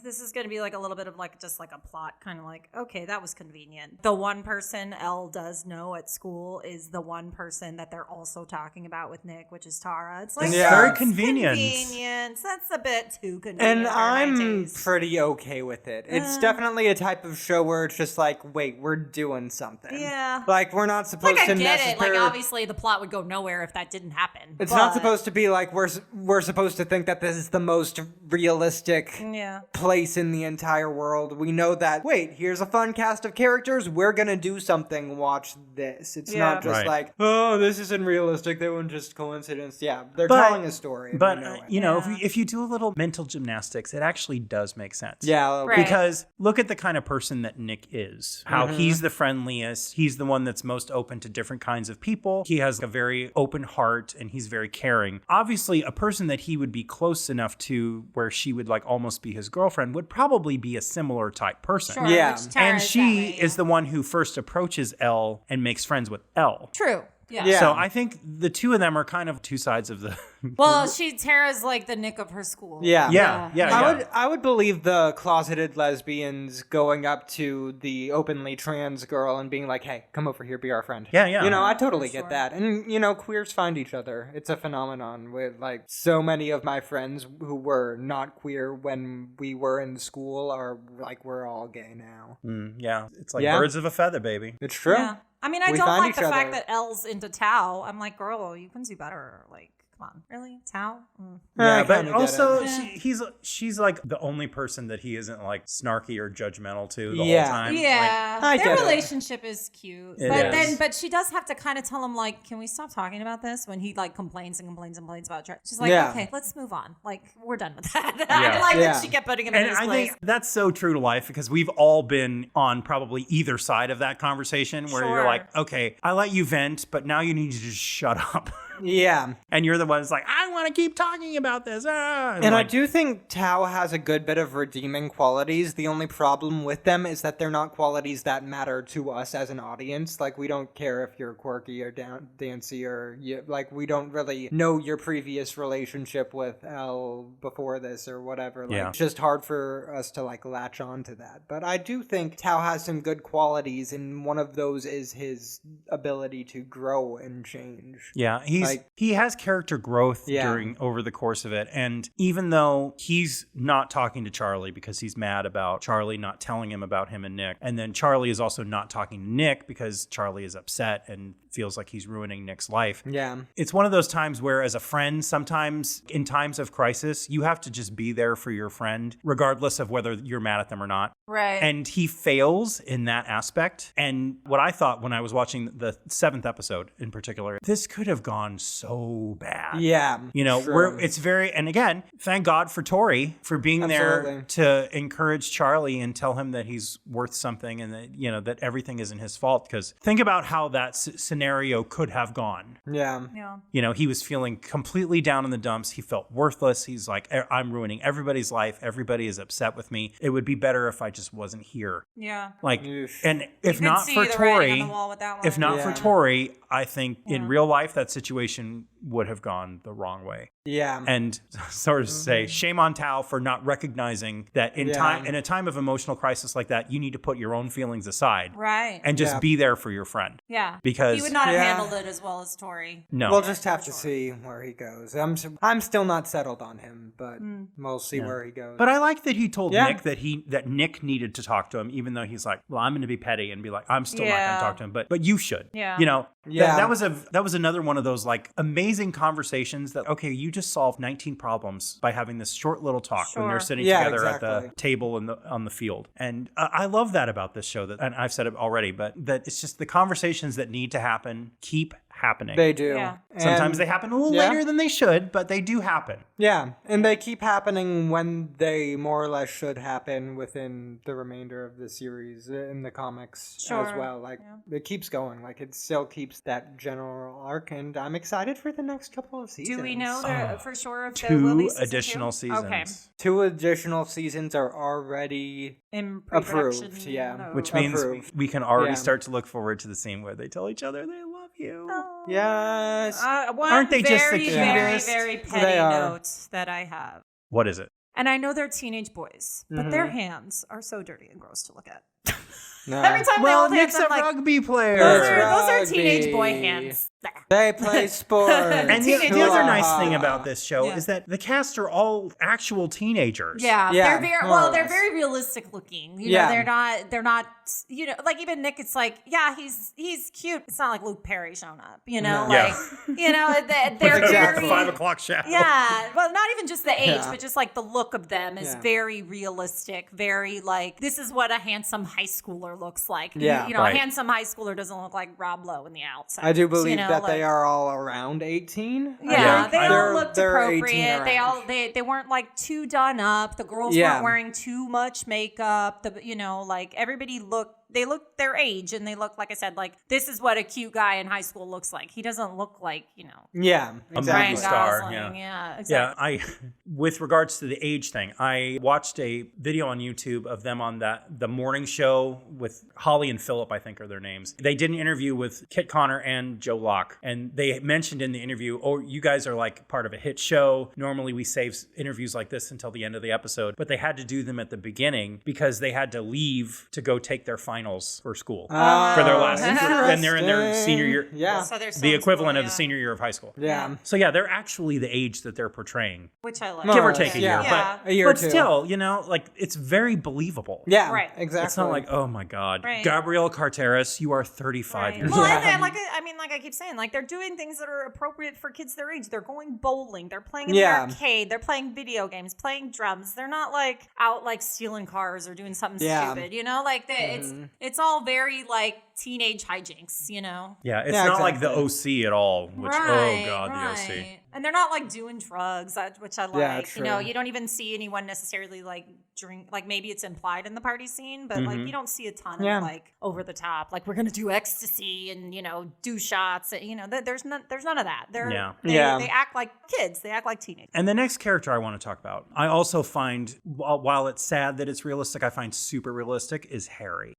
this is going to be like a little bit of like just like a plot, kind of like, okay, that was convenient. The one person Elle does know at school is the one person that they're also talking about with Nick, which is Tara. It's like, Very that's convenient. convenience. That's a bit too convenient. And for my I'm taste. pretty okay with it. It's definitely a type of show where it's just like, wait, we're doing something. Yeah. Like, we're not supposed Like, I to get it. Like, necessarily... obviously, the plot would go nowhere if that didn't happen. It's not supposed to be like we're supposed to think that this is the most realistic place in the entire world. We know that, wait, here's a fun cast of characters. We're going to do something. Watch this. It's not just like, oh, this isn't realistic. They weren't just coincidence. Yeah, they're telling a story. But, you know, if you do a little mental gymnastics, it actually does make sense. Yeah. Right. Because look at the kind of person that Nick is. How he's the friendliest. He's the one that's most open to different kinds of people. He has a very open heart and he's very caring. Obviously, a person that he would be close enough to where she would like almost be his girlfriend would probably be a similar type person. Sure, Yeah. which Tara And is she that way, is the one who first approaches Elle and makes friends with Elle. True. Yeah. Yeah. So I think the two of them are kind of two sides of the... Well, Tara's like the Nick of her school. Yeah. Yeah. I would believe the closeted lesbians going up to the openly trans girl and being like, hey, come over here, be our friend. Yeah, yeah. You know, I totally Sure. get that. And, you know, queers find each other. It's a phenomenon with, like, so many of my friends who were not queer when we were in school are, like, we're all gay now. Yeah. It's like Yeah. birds of a feather, baby. It's true. Yeah. I mean, I We don't find like each the fact other. that Elle's into Tao. I'm like, girl, you can do better. Like, come on. Really? Tao? Yeah, I but kinda get also it. she's like the only person that he isn't like snarky or judgmental to the Yeah. whole time. Yeah. I Their get it. relationship is cute. It but is. but she does have to kind of tell him, like, can we stop talking about this? When he like complains and complains and complains about her. She's like, Yeah. okay, let's move on. Like, we're done with that. Yeah. I like Yeah. that she kept putting him in And his I place. think that's so true to life because we've all been on probably either side of that conversation where you're Sure. like, okay, I let you vent, but now you need to just shut up. Yeah. And you're the one that's like, I want to keep talking about this. And like, I do think Tao has a good bit of redeeming qualities. The only problem with them is that they're not qualities that matter to us as an audience. Like, we don't care if you're quirky or dancy or, like, we don't really know your previous relationship with Elle before this or whatever. Like, Yeah. it's just hard for us to, like, latch on to that. But I do think Tao has some good qualities, and one of those is his ability to grow and change. Yeah, he has character growth over the course of it. And even though he's not talking to Charlie because he's mad about Charlie not telling him about him and Nick, and then Charlie is also not talking to Nick because Charlie is upset and feels like he's ruining Nick's life. Yeah. It's one of those times where as a friend, sometimes in times of crisis, you have to just be there for your friend, regardless of whether you're mad at them or not. Right. And he fails in that aspect. And what I thought when I was watching the 7th episode in particular, this could have gone so bad. Yeah. You know, true. it's very, and again, thank God for Tori for being there Absolutely. to encourage Charlie and tell him that he's worth something and that, you know, that everything isn't his fault. Because think about how that scenario could have gone. Yeah. Yeah. You know, he was feeling completely down in the dumps. He felt worthless. He's like, I'm ruining everybody's life. Everybody is upset with me. It would be better if I just wasn't here. Yeah. Like, Oof. and if You not could see for the writing on Tori, the wall with that one. if not Yeah. for Tori, I think in Yeah. real life that situation would have gone the wrong way. Yeah. And sort of say, shame on Tao for not recognizing that in a time of emotional crisis like that, you need to put your own feelings aside Right. and just Yeah. be there for your friend. Yeah. Because He would not have Yeah. handled it as well as Tori. no, We'll just have to see where he goes. I'm still not settled on him, but we'll see where he goes. but I like that he told Yeah. Nick that Nick needed to talk to him, even though he's like, well, I'm going to be petty and be like, I'm still not going Yeah. to talk to him, but you should. Yeah. You know, Yeah. that was another one of those like amazing conversations that, okay, you just solved 19 problems by having this short little talk when they're Sure. sitting Yeah, together at exactly. the table on the field. And I love that about this show, that, and I've said it already, but that it's just the conversations that need to happen keep happening. They do. Yeah. Sometimes And- they happen a little Yeah. later than they should, but they do happen. Yeah, and they keep happening when they more or less should happen within the remainder of the series in the comics as Sure. well. Like, it keeps going. Like, it still keeps that general arc, and I'm excited for the next couple of seasons. Do we know for sure if there will 2 be season additional 2? seasons. Okay. 2 additional seasons are already In approved, pre-production. yeah. Which means Approved. we can already Yeah. start to look forward to the scene where they tell each other they love you. Yes. One Aren't they just the very, very, cutest? very They petty are. note that I have. What is it? And I know they're teenage boys, but Mm-hmm. their hands are so dirty and gross to look at. No. Every time they Well, hold hands, Nick's a I'm like, rugby player. those are teenage boy Rugby. hands. They play sports. And Teenage the other boys. nice thing about this show Yeah. is that the cast are all actual teenagers. Yeah, Yeah, they're very more or they're less. very realistic looking. You Yeah. know, they're not. You know, like even Nick, it's like, yeah, he's cute. It's not like Luke Perry showing up. You know, No. Yeah. like you know, they're Exactly. very 5 o'clock shadow. Yeah, well, not even just the age, Yeah. but just like the look of them is Yeah. very realistic. Very like this is what a handsome high schooler looks like. Yeah. you know, Right. a handsome high schooler doesn't look like Rob Lowe in the outside. I do believe you know, that like, they are all around 18. I Yeah, think. they all They're- looked they're 18 appropriate. They all around. they weren't like too done up. The girls Yeah. weren't wearing too much makeup. Like everybody looked their age, and they look, like I said, like this is what a cute guy in high school looks like. He doesn't look like Yeah, A exactly. movie star, Gosling. yeah. Exactly. With regards to the age thing, I watched a video on YouTube of them on the morning show with Holly and Philip, I think are their names. They did an interview with Kit Connor and Joe Locke, and they mentioned in the interview, oh, you guys are like part of a hit show. Normally we save interviews like this until the end of the episode, but they had to do them at the beginning because they had to leave to go take their finals for school. For their last, and they're in their senior year. Yeah. So they're still The in equivalent school, of the yeah. senior year of high school. Yeah. So yeah, they're actually the age that they're portraying. Which I like. More Give or less, take a yeah. year. Yeah. But, A year or but two. still, like it's very believable. Yeah, Right. exactly. It's not like, oh my God, Right. Gabrielle Carteris, you are 35 Right. years Well, old. and like I keep saying, like they're doing things that are appropriate for kids their age. They're going bowling. They're playing in Yeah. the arcade. They're playing video games, playing drums. They're not like out like stealing cars or doing something Yeah. stupid. Like it's all very like teenage hijinks. Yeah, it's Yeah, not like the exactly. OC at all, which, oh God, the OC. right. And they're not like doing drugs, which I like. Yeah, true. You don't even see anyone necessarily like drink. Like maybe it's implied in the party scene, but Mm-hmm. like you don't see a ton Yeah. of like over the top. Like we're gonna do ecstasy and do shots. There's none of that. Yeah. They Yeah. act like kids. They act like teenagers. And the next character I want to talk about, I also find, while it's sad that it's realistic, I find super realistic, is Harry.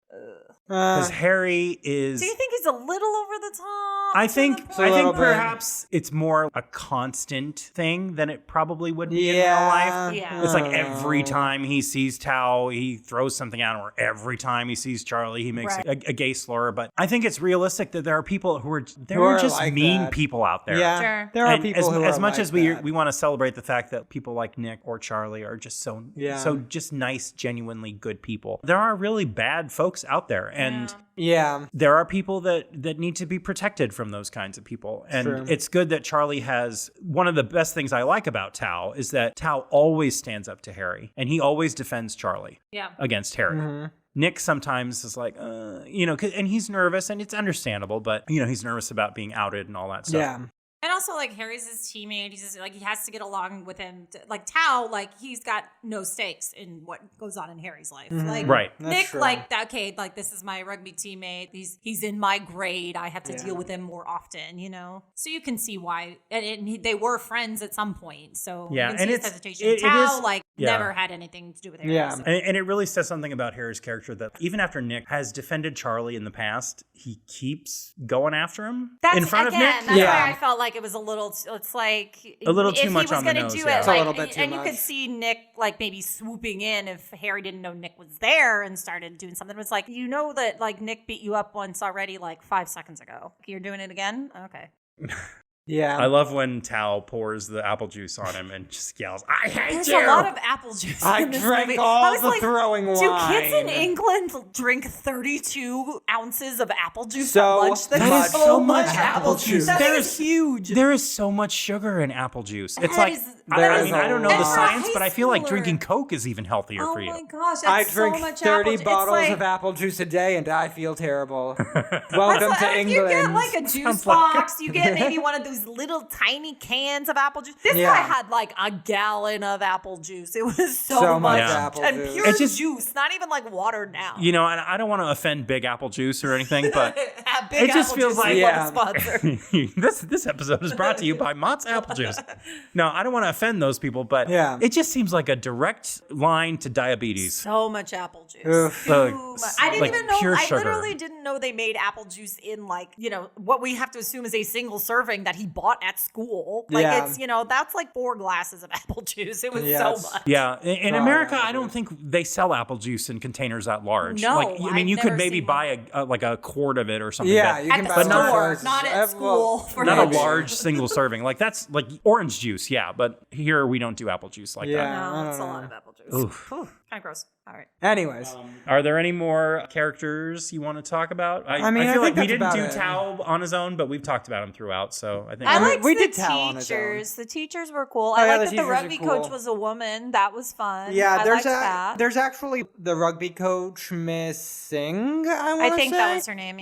Because Harry is... Do you think he's a little over the top? I to think the point? a little bit. perhaps it's more a constant thing than it probably would be in real Yeah. life. Yeah. It's like every time he sees Tao, he throws something at him, or every time he sees Charlie, he makes Right. a gay slur. But I think it's realistic that there are people who are are just like mean that. people out there. Yeah, Sure. there are And people who as are much like as we that. want to celebrate the fact that people like Nick or Charlie are just so just nice, genuinely good people, there are really bad folks out there, and Yeah. there are people that need to be protected from those kinds of people. And True. it's good that Charlie has, one of the best things I like about Tao is that Tao always stands up to Harry, and he always defends Charlie Yeah. against Harry. Mm-hmm. Nick sometimes is like, and he's nervous, and it's understandable, but he's nervous about being outed and all that stuff. Yeah. And also, like, Harry's his teammate. He's just, like, he has to get along with him. Like, Tao, like, he's got no stakes in what goes on in Harry's life. Like, Right. That's Nick, true. like, okay, like, this is my rugby teammate. He's in my grade. I have to deal with him more often, So you can see why. And they were friends at some point. So Yeah, you can and see his it's- hesitation. it Tao, is- like, never had anything to do with Harry. Yeah. So. And it really says something about Harry's character that even after Nick has defended Charlie in the past, he keeps going after him in front of Nick. That's why I felt like it was a little, it's like a little too much on the nose. Do Yeah. it, It's a little bit too and much. you could see Nick like maybe swooping in if Harry didn't know Nick was there and started doing something. It was like, you know that like Nick beat you up once already like 5 seconds ago. You're doing it again? Okay. Yeah. I love when Tal pours the apple juice on him and just yells, "I hate There's you!" a lot of apple juice I in this drank movie. all I was the like, throwing wine. do kids in England drink 32 ounces of apple juice So at lunch? much. So much apple juice. That There is is- huge. There is so much sugar in apple juice. It's That like, is- I There mean, is I don't know a the lot. science, For a but high I feel like schooler. drinking Coke is even healthier Oh for you. my gosh, I that's drink so much 30 apple. bottles it's like, of apple juice a day and I feel terrible. Welcome to if England. you get like a juice box, you get maybe one of those little tiny cans of apple juice. This Yeah. guy had like a gallon of apple juice. It was so, So much Yeah. apple and juice. pure It's just- juice, not even like watered down. You know, and I don't want to offend Big Apple Juice or anything, but Big it just apple feels juice like- is Yeah. what a sponsor. this episode is brought to you by Mott's Apple Juice. No, I don't want to offend those people, but Yeah. it just seems like a direct line to diabetes. So much apple juice. Oof. Too much. I didn't Like even know. pure I sugar. literally didn't know they made apple juice in like, you know, what we have to assume is a single serving that he bought at school. Like Yeah. it's, you know, that's like 4 glasses of apple juice. It was Yes. so much. Yeah, in Oh, America, yeah, I don't think they sell apple juice in containers that large. No, like, I mean, I've you could never maybe seen buy like a quart of it or something. Yeah, that- you At can the buy but not- store, places. not at Well, school. For not a maybe. large single serving. Like that's like orange juice, yeah. But here we don't do apple juice like Yeah. that. No, I it's a don't lot know. of apple juice. Oof. Kind of gross. All right. Anyways. Are there any more characters you want to talk about? I mean, I feel like think we didn't that's do about it. Tao on his own, but we've talked about him throughout. So I think I mean, liked we the did Tal on his own. teachers. The teachers were cool. Oh, I yeah, liked the that the teachers are rugby cool. coach was a woman. That was fun. Yeah, I there's liked that. there's actually the rugby coach missing. I think say. that was her name,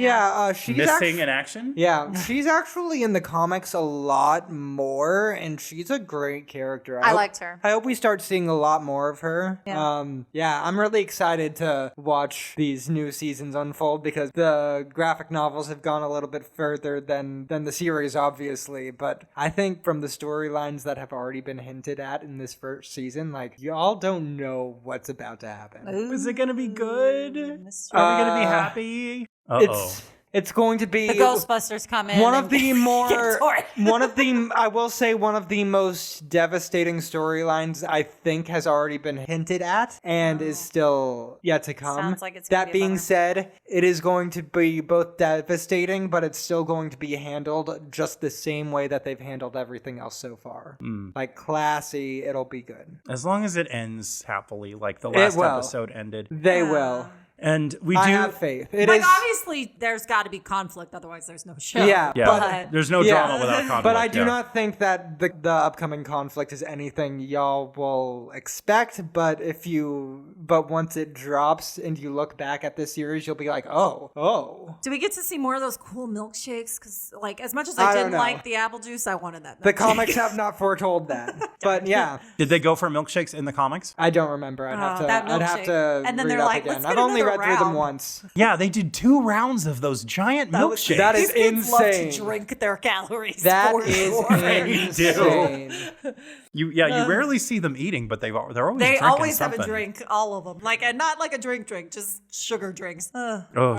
she's missing in action. Yeah, she's actually in the comics a lot more, and she's a great character. I liked her. I hope we start seeing a lot more of her. Yeah. Yeah, I'm really excited to watch these new seasons unfold because the graphic novels have gone a little bit further than the series, obviously. But I think from the storylines that have already been hinted at in this first season, like y'all don't know what's about to happen. Is it gonna be good? Mystery. Are we gonna be happy? Uh-oh. It's going to be The Ghostbusters come in. one and of the get more Tori. I will say one of the most devastating storylines I think has already been hinted at and is still yet to come. Sounds like it's gonna that be a being bummer. said, it is going to be both devastating, but it's still going to be handled just the same way that they've handled everything else so far. Like classy, it'll be good. As long as it ends happily, like the last will. episode ended, They will. and we I do. have faith. It Like is. obviously, there's got to be conflict, otherwise there's no show. Yeah, Yeah, but there's no drama without conflict. But I do yeah. not think that the upcoming conflict is anything y'all will expect. But once it drops and you look back at this series, you'll be like, oh. Do we get to see more of those cool milkshakes? Because, like, as much as I I don't didn't know. like the apple juice, I wanted that. The milkshake. comics have not foretold that. But yeah, Did they go for milkshakes in the comics? I don't remember. I'd have that to milkshake. And then read they're up like, again. let's I've get only read another through them round. once. Yeah, they did 2 rounds of those giant milkshakes. That is These kids love insane. to drink their calories. That for is sure. insane. you rarely see them eating, but they're always They drinking always something. have a drink, all of them. Like, and not like a drink, just sugar drinks.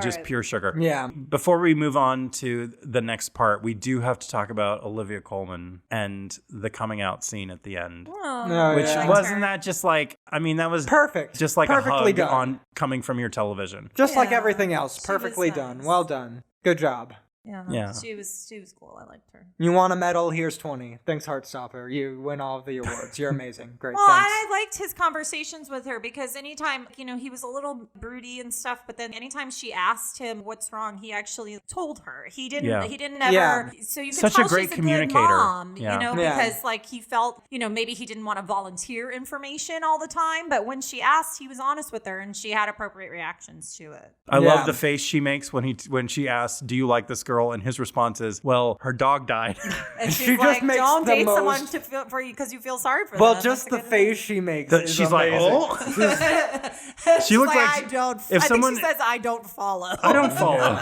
Just pure sugar. Yeah. Before we move on to the next part, we do have to talk about Olivia Colman and the coming out scene at the end. No, Which yeah. wasn't that just like, I mean, that was Perfect. just like Perfectly a hug done. on coming from your television. Just like Yeah. everything else. She was Perfectly done. nice. Well done. Good job. Yeah. She was cool. I liked her. You want a medal? Here's 20. Thanks, Heartstopper. You win all of the awards. You're amazing. Great. Well, Thanks. I liked his conversations with her because anytime, he was a little broody and stuff, but then anytime she asked him what's wrong, he actually told her. He didn't ever, Yeah. so you could Such a tell great she's a communicator. good mom, Yeah. Yeah. because like he felt, maybe he didn't want to volunteer information all the time, but when she asked, he was honest with her and she had appropriate reactions to it. I Yeah. love the face she makes when she asks, "Do you like this girl?" And his response is, "Well, her dog died." And She she's just like, makes don't the date most- someone to feel for you because you feel sorry for Well, them. just the That's a good face she makes. is She's like, amazing. "Oh." She looks like, like I don't. if I someone- think she says, I don't follow. I don't follow.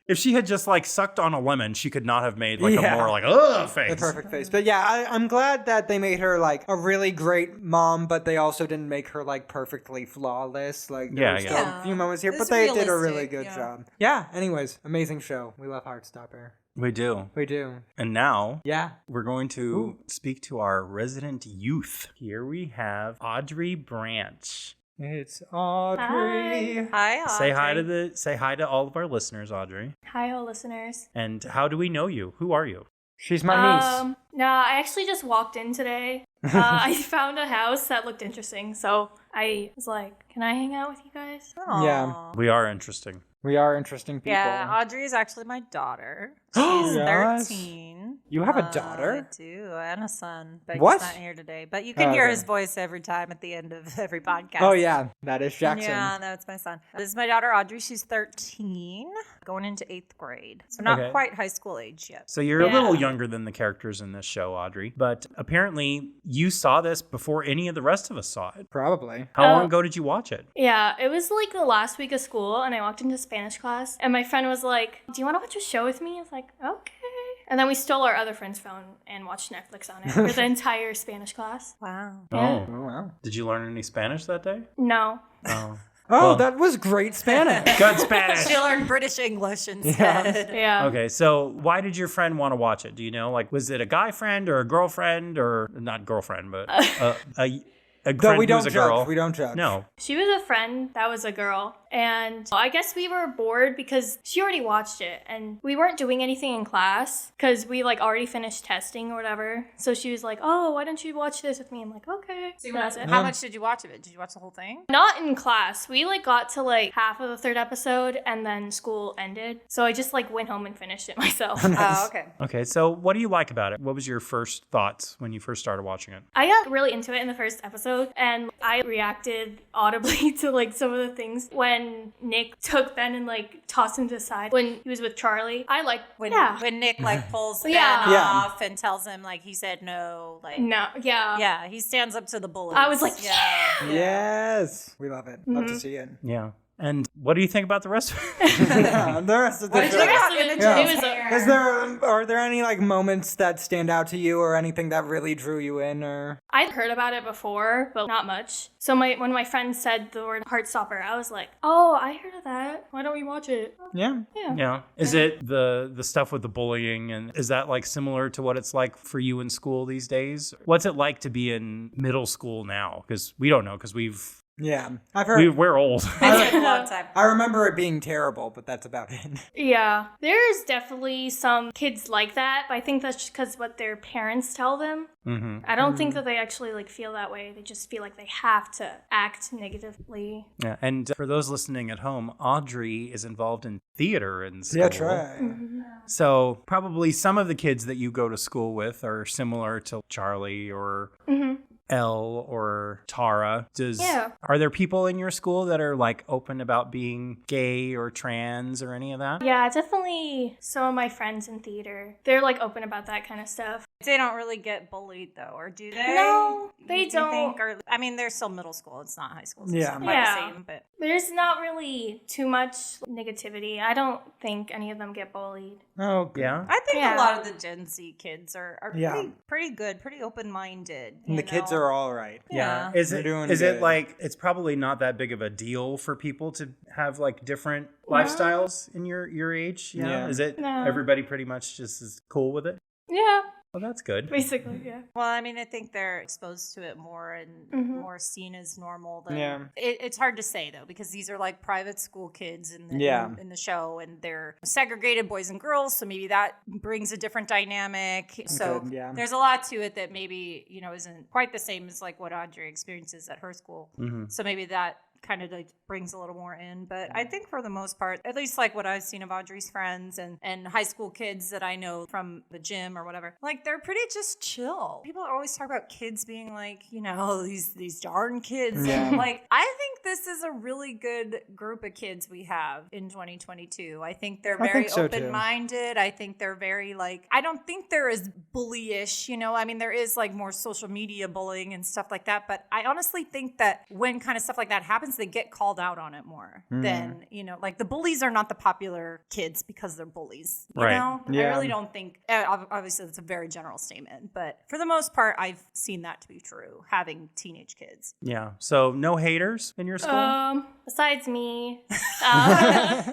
If she had just like sucked on a lemon, she could not have made like a more like ugh face. The perfect face. But yeah, I'm glad that they made her like a really great mom, but they also didn't make her like perfectly flawless. Like there were still a few moments here, but they did a really good job. Yeah. Anyways, amazing show. We love Heartstopper. We do. We do. And now, yeah, we're going to speak to our resident youth. Here we have Audrey Branch. It's Audrey. Hi, Audrey. Say hi to all of our listeners, Audrey. Hi, all listeners. And how do we know you? Who are you? She's my niece. No, I actually just walked in today. I found a house that looked interesting, so I was like, "Can I hang out with you guys?" Aww. Yeah, we are interesting. We are interesting people. Yeah, Audrey is actually my daughter. She's 13. You have a daughter? I do, and a son. But What? he's not here today. But you can hear his voice every time at the end of every podcast. Oh, yeah. That is Jackson. Yeah, that's my son. This is my daughter, Audrey. She's 13, going into 8th grade. So not quite high school age yet. So you're a little younger than the characters in this show, Audrey. But apparently you saw this before any of the rest of us saw it. Probably. How long ago did you watch it? Yeah, it was like the last week of school, and I walked into Spanish class, and my friend was like, "Do you want to watch a show with me?" I was like, "Okay." And then we stole our other friend's phone and watched Netflix on it for the entire Spanish class. Wow. Yeah. Oh, wow. Did you learn any Spanish that day? No. Oh. Oh, that was great Spanish. Good Spanish. She learned British English instead. Yeah. Okay, so why did your friend want to watch it? Do you know? Like, was it a guy friend or a girlfriend or not girlfriend, but a friend we who don't was a judge. girl? We don't judge. No. She was a friend that was a girl, and I guess we were bored because she already watched it, and we weren't doing anything in class because we like already finished testing or whatever. So she was like, "Oh, why don't you watch this with me?" I'm like, "Okay." So that's it. How much did you watch of it? Did you watch the whole thing? Not in class. We like got to like half of the 3rd episode, and then school ended. So I just like went home and finished it myself. Oh, okay. Okay, so what do you like about it? What was your first thoughts when you first started watching it? I got really into it in the first episode, and I reacted audibly to like some of the things when Nick took Ben and like tossed him to the side when he was with Charlie. I like when Nick like pulls Ben off and tells him like he said no, like no, yeah, he stands up to the bullies. I was like, Yes, we love it. Love to see it. Yeah. And what do you think about the rest of it? The rest of the show. Are there any like moments that stand out to you or anything that really drew you in or? I'd heard about it before, but not much. So when my friend said the word Heartstopper, I was like, "Oh, I heard of that. Why don't we watch it?" Yeah. Yeah. Is it the stuff with the bullying, and is that like similar to what it's like for you in school these days? What's it like to be in middle school now? Because we don't know, because Yeah, I've heard. We're old. It's been a long time. I remember it being terrible, but that's about it. Yeah, there's definitely some kids like that, but I think that's just because what their parents tell them. Mm-hmm. I don't think that they actually like feel that way. They just feel like they have to act negatively. Yeah, and for those listening at home, Audrey is involved in theater in school. Yeah, try. So probably some of the kids that you go to school with are similar to Charlie or Elle or Tara. Are there people in your school that are like open about being gay or trans or any of that? Yeah, definitely some of my friends in theater. They're like open about that kind of stuff. They don't really get bullied though, or do they? No, they You don't. think, or, I mean, they're still middle school. It's not high school. So Yeah. it's not quite the same, but There's not really too much negativity. I don't think any of them get bullied. Oh, Yeah. I think Yeah. a lot of the Gen Z kids are Yeah. pretty good, pretty open-minded. And the kids are all right. Yeah. Is They're it doing is it good. like it's probably not that big of a deal for people to have like different lifestyles in your age? You know? Yeah. Is it No. everybody pretty much just is cool with it? Yeah, Well, that's good. basically, yeah. Well, I mean, I think they're exposed to it more and more seen as normal. Than, Yeah. It's hard to say though, because these are like private school kids in the, Yeah. in the show, and they're segregated boys and girls. So maybe that brings a different dynamic. So Good, yeah. there's a lot to it that maybe, isn't quite the same as like what Audrey experiences at her school. Mhm. So maybe that kind of like brings a little more in. But I think for the most part, at least like what I've seen of Audrey's friends and high school kids that I know from the gym or whatever, like they're pretty just chill. People always talk about kids being like, these darn kids. Yeah. And like, I think this is a really good group of kids we have in 2022. I think they're I very think so, too. open-minded. I think they're very like, I don't think they're as bullyish, I mean, there is like more social media bullying and stuff like that. But I honestly think that when kind of stuff like that happens, ones that get called out on it more than, like the bullies are not the popular kids because they're bullies. You know? Yeah. I really don't think, obviously that's a very general statement, but for the most part, I've seen that to be true, having teenage kids. Yeah. So no haters in your school? Besides me.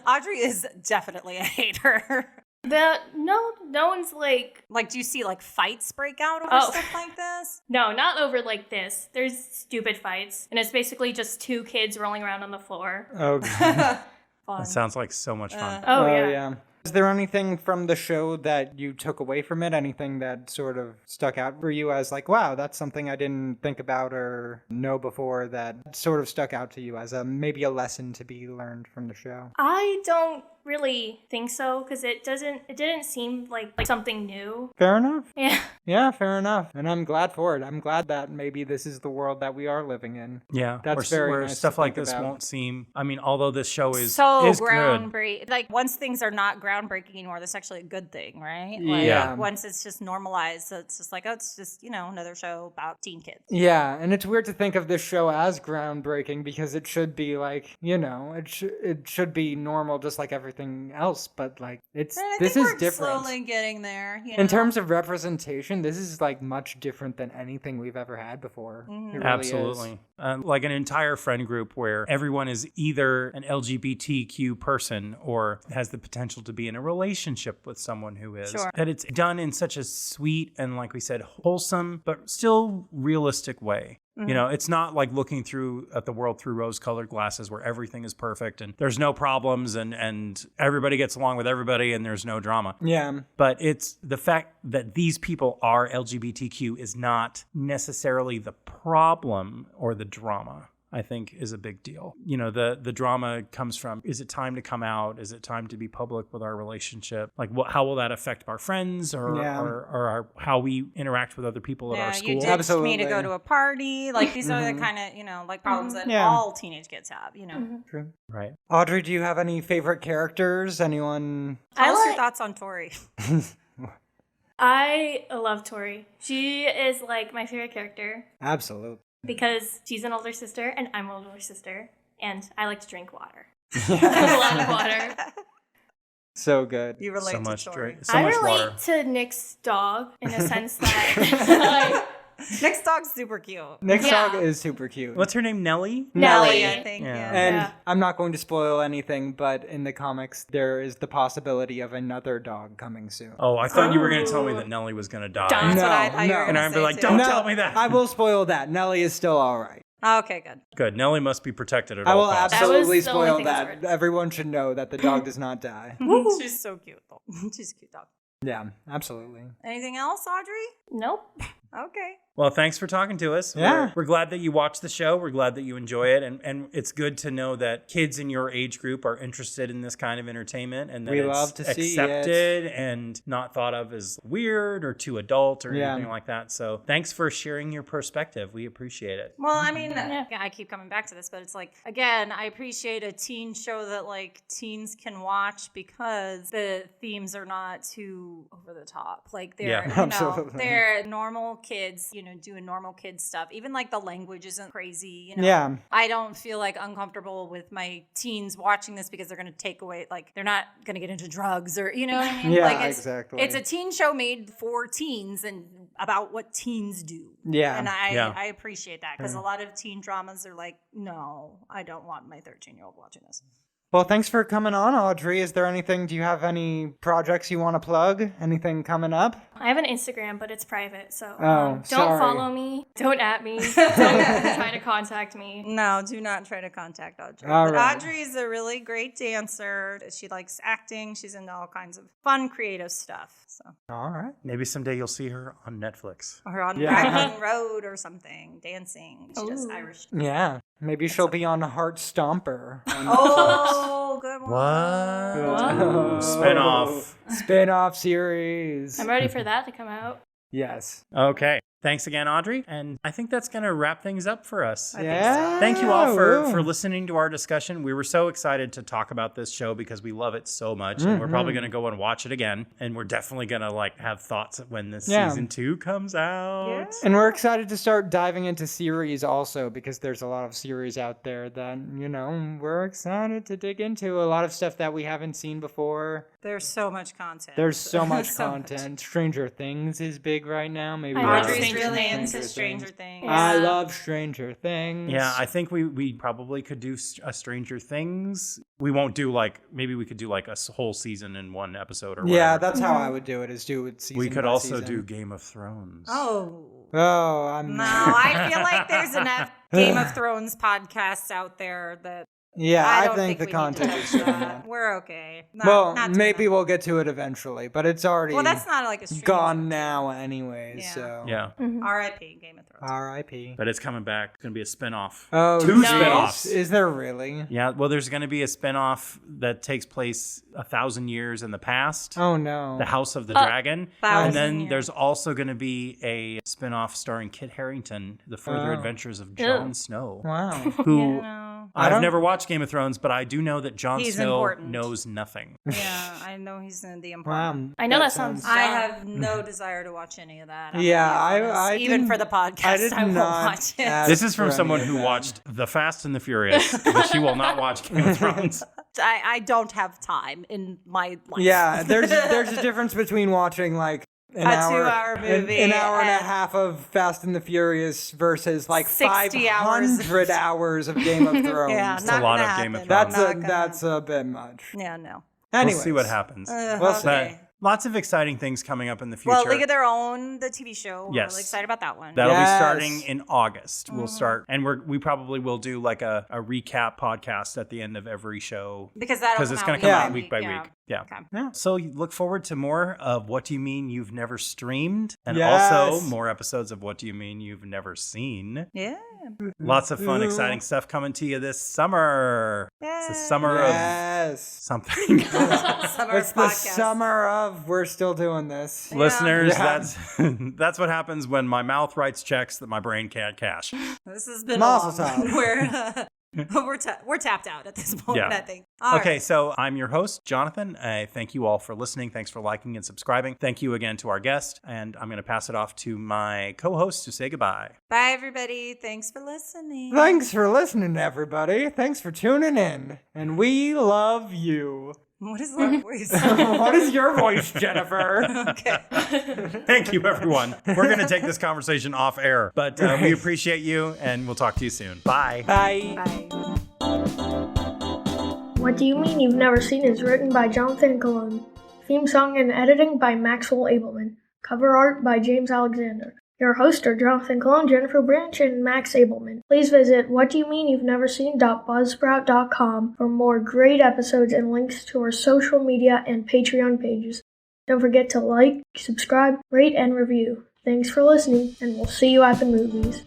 Audrey is definitely a hater. No one's like... Like, do you see like fights break out over stuff like this? No, not over like this. There's stupid fights. And it's basically just two kids rolling around on the floor. Okay. Fun. That sounds like so much fun. Yeah. Is there anything from the show that you took away from it? Anything that sort of stuck out for you as like, wow, that's something I didn't think about or know before that sort of stuck out to you as maybe a lesson to be learned from the show? I don't really think so, because it didn't seem like something new. Fair enough. Yeah, fair enough. And I'm glad for it. I'm glad that maybe this is the world that we are living in. Yeah, That's where very nice stuff to like think this about. won't seem. I mean, although this show is so is good. groundbreaking. Like once things are not groundbreaking anymore, that's actually a good thing, right? Like, Yeah. Once it's just normalized, so it's just like, oh, it's just another show about teen kids. Yeah, and it's weird to think of this show as groundbreaking because it should be like, it should be normal just like everything else, but like this is we're different. Slowly getting there. In terms of representation, this is like much different than anything we've ever had before. It really Absolutely. is. Like an entire friend group where everyone is either an LGBTQ person or has the potential to be in a relationship with someone who is. Sure. That it's done in such a sweet and, like we said, wholesome, but still realistic way. It's not like looking at the world through rose-colored glasses where everything is perfect and there's no problems and everybody gets along with everybody and there's no drama. Yeah. But it's the fact that these people are LGBTQ is not necessarily the problem or the drama, I think, is a big deal. The drama comes from, is it time to come out? Is it time to be public with our relationship? Like, how will that affect our friends or how we interact with other people at our school? You ditched Absolutely. me to go to a party. Like, these are the kind of, like problems that all teenage kids have, True. Right. Audrey, do you have any favorite characters? Anyone? Tell us your thoughts on Tori. I love Tori. She is like my favorite character. Absolutely. Because she's an older sister and I'm an older sister, and I like to drink water. A lot of water. So good. You relate So to much Tori. so I much relate water. to Nick's dog in the sense that Nick's dog's super cute. Nick's Yeah. dog is super cute. What's her name? Nellie? Nellie. I think. Yeah. And Yeah. I'm not going to spoil anything, but in the comics, there is the possibility of another dog coming soon. Oh, I thought you were going to tell me that Nellie was going to die. That's No, what I thought you no. were And gonna I'd be say, like, too. don't tell me that. I will spoil that. Nellie is still all right. Okay, good. Good. Nellie must be protected at I all will costs. absolutely That was the only spoil thing that. that's weird. Everyone should know that the dog does not die. She's so cute, though. She's a cute dog. Yeah, absolutely. Anything else, Audrey? nope. Okay. Well, thanks for talking to us. Yeah. We're glad that you watch the show. We're glad that you enjoy it. And it's good to know that kids in your age group are interested in this kind of entertainment and that We it's love to see accepted and not thought of as weird or too adult or Yeah. anything like that. So thanks for sharing your perspective. We appreciate it. Well, I mean, Yeah. I keep coming back to this, but it's like, again, I appreciate a teen show that like teens can watch because the themes are not too over the top. Like they're, Yeah. Absolutely. they're normal kids, doing normal kid stuff. Even like the language isn't crazy, Yeah. I don't feel like uncomfortable with my teens watching this because they're going to take away, like they're not going to get into drugs or, you know what I mean? Yeah, like exactly. It's a teen show made for teens and about what teens do. Yeah. And Yeah. I appreciate that because a lot of teen dramas are like, no, I don't want my 13-year-old watching this. Well, thanks for coming on, Audrey. Do you have any projects you want to plug? Anything coming up? I have an Instagram, but it's private, so Oh, don't sorry. follow me. Don't at me. Don't try to contact me. No, do not try to contact Audrey. All But right. Audrey is a really great dancer. She likes acting. She's into all kinds of fun, creative stuff. So, All right. Maybe someday you'll see her on Netflix. or on Yeah. Bracklin Road or something, dancing. She does Ooh. Irish. Yeah. Maybe she'll be on Heartstopper. Oh, good one. Whoa. Spin-off. Spin-off series. I'm ready for that to come out. Yes. Okay. Thanks again, Audrey. And I think that's going to wrap things up for us. Yeah. Thank you all for listening to our discussion. We were so excited to talk about this show because we love it so much. And we're probably going to go and watch it again. And we're definitely going to have thoughts when this season 2 comes out. Yeah. And we're excited to start diving into series also, because there's a lot of series out there that, we're excited to dig into. A lot of stuff that we haven't seen before. There's so much content. There's so much So content. Stranger Things is big right now. Maybe I we'll love do Audrey's Stranger really Things. into Stranger Things. I love Stranger Things. Yeah, I think we probably could do a Stranger Things. We won't do maybe we could do a whole season in one episode or whatever. Yeah, that's how I would do it, is do it season We could by also season. do Game of Thrones. Oh. I'm No, I feel like there's enough Game of Thrones podcasts out there that Yeah, I I don't think the we need to content touch is good that. enough. We're okay. Well, not doing maybe that. we'll get to it eventually, but it's already Well, that's not like a stream. gone now anyways, Yeah. so. Yeah, R.I.P. Game of Thrones. R.I.P. but it's coming back. It's going to be a spin-off. Oh, 2 geez. spin-offs. Is there really? Yeah, well, there's going to be a spin-off that takes place 1,000 years in the past. Oh, no. The House of the Dragon. 1,000 And then years. there's also going to be a spin-off starring Kit Harington, The Further Oh. Adventures of Jon Snow. Wow. Who No. I've never watched Game of Thrones, but I do know that Jon He's Snow important. knows nothing. Yeah, I know he's in the Wow. important. I know that sounds I dumb. have no desire to watch any of that. I'm Yeah, gonna be honest. I even didn't- for the podcast, I did won't not watch it. ask This is from for someone any of who that. watched The Fast and the Furious, but she will not watch Game of Thrones. I don't have time in my life. Yeah, there's a difference between watching an A hour, 2-hour movie an hour and a and- half of Fast and the Furious versus 60 500 hours of Game of Thrones. Yeah, It's not a lot gonna of Game of happen. Thrones. That's a bit much. Yeah, no. Anyways, We'll see what happens. We'll see. Okay. But lots of exciting things coming up in the future. Well, League of Their Own, the TV show. We're Yes. really excited about that one. That'll Yes. be starting in August. We'll start, and we probably will do a recap podcast at the end of every show because it's going to come out week by week. Yeah. Okay. Yeah. So you look forward to more of What Do You Mean You've Never Streamed, and Yes. also more episodes of What Do You Mean You've Never Seen. Yeah. Lots of fun, exciting stuff coming to you this summer. It's the summer Yes. of something. Summer It's the podcast. summer of we're still doing this. Listeners, Yeah. that's what happens when my mouth writes checks that my brain can't cash. This has been Mazel a long tov. one. We're tapped out at this point, Yeah. I think. All Okay, right. so I'm your host, Jonathan. I thank you all for listening. Thanks for liking and subscribing. Thank you again to our guest, and I'm going to pass it off to my co-host to say goodbye. Bye, everybody. Thanks for listening. Thanks for listening, everybody. Thanks for tuning in. And we love you. What is that voice? What is your voice, Jennifer? Okay. Thank you, everyone. We're going to take this conversation off air, but we appreciate you, and we'll talk to you soon. Bye. Bye. Bye. What Do You Mean You've Never Seen is written by Jonathan Cologne. Theme song and editing by Maxwell Abelman. Cover art by James Alexander. Your hosts are Jonathan Cologne, Jennifer Branch, and Max Abelman. Please visit whatdoyoumeanyou'veneverseen.buzzsprout.com for more great episodes and links to our social media and Patreon pages. Don't forget to like, subscribe, rate, and review. Thanks for listening, and we'll see you at the movies.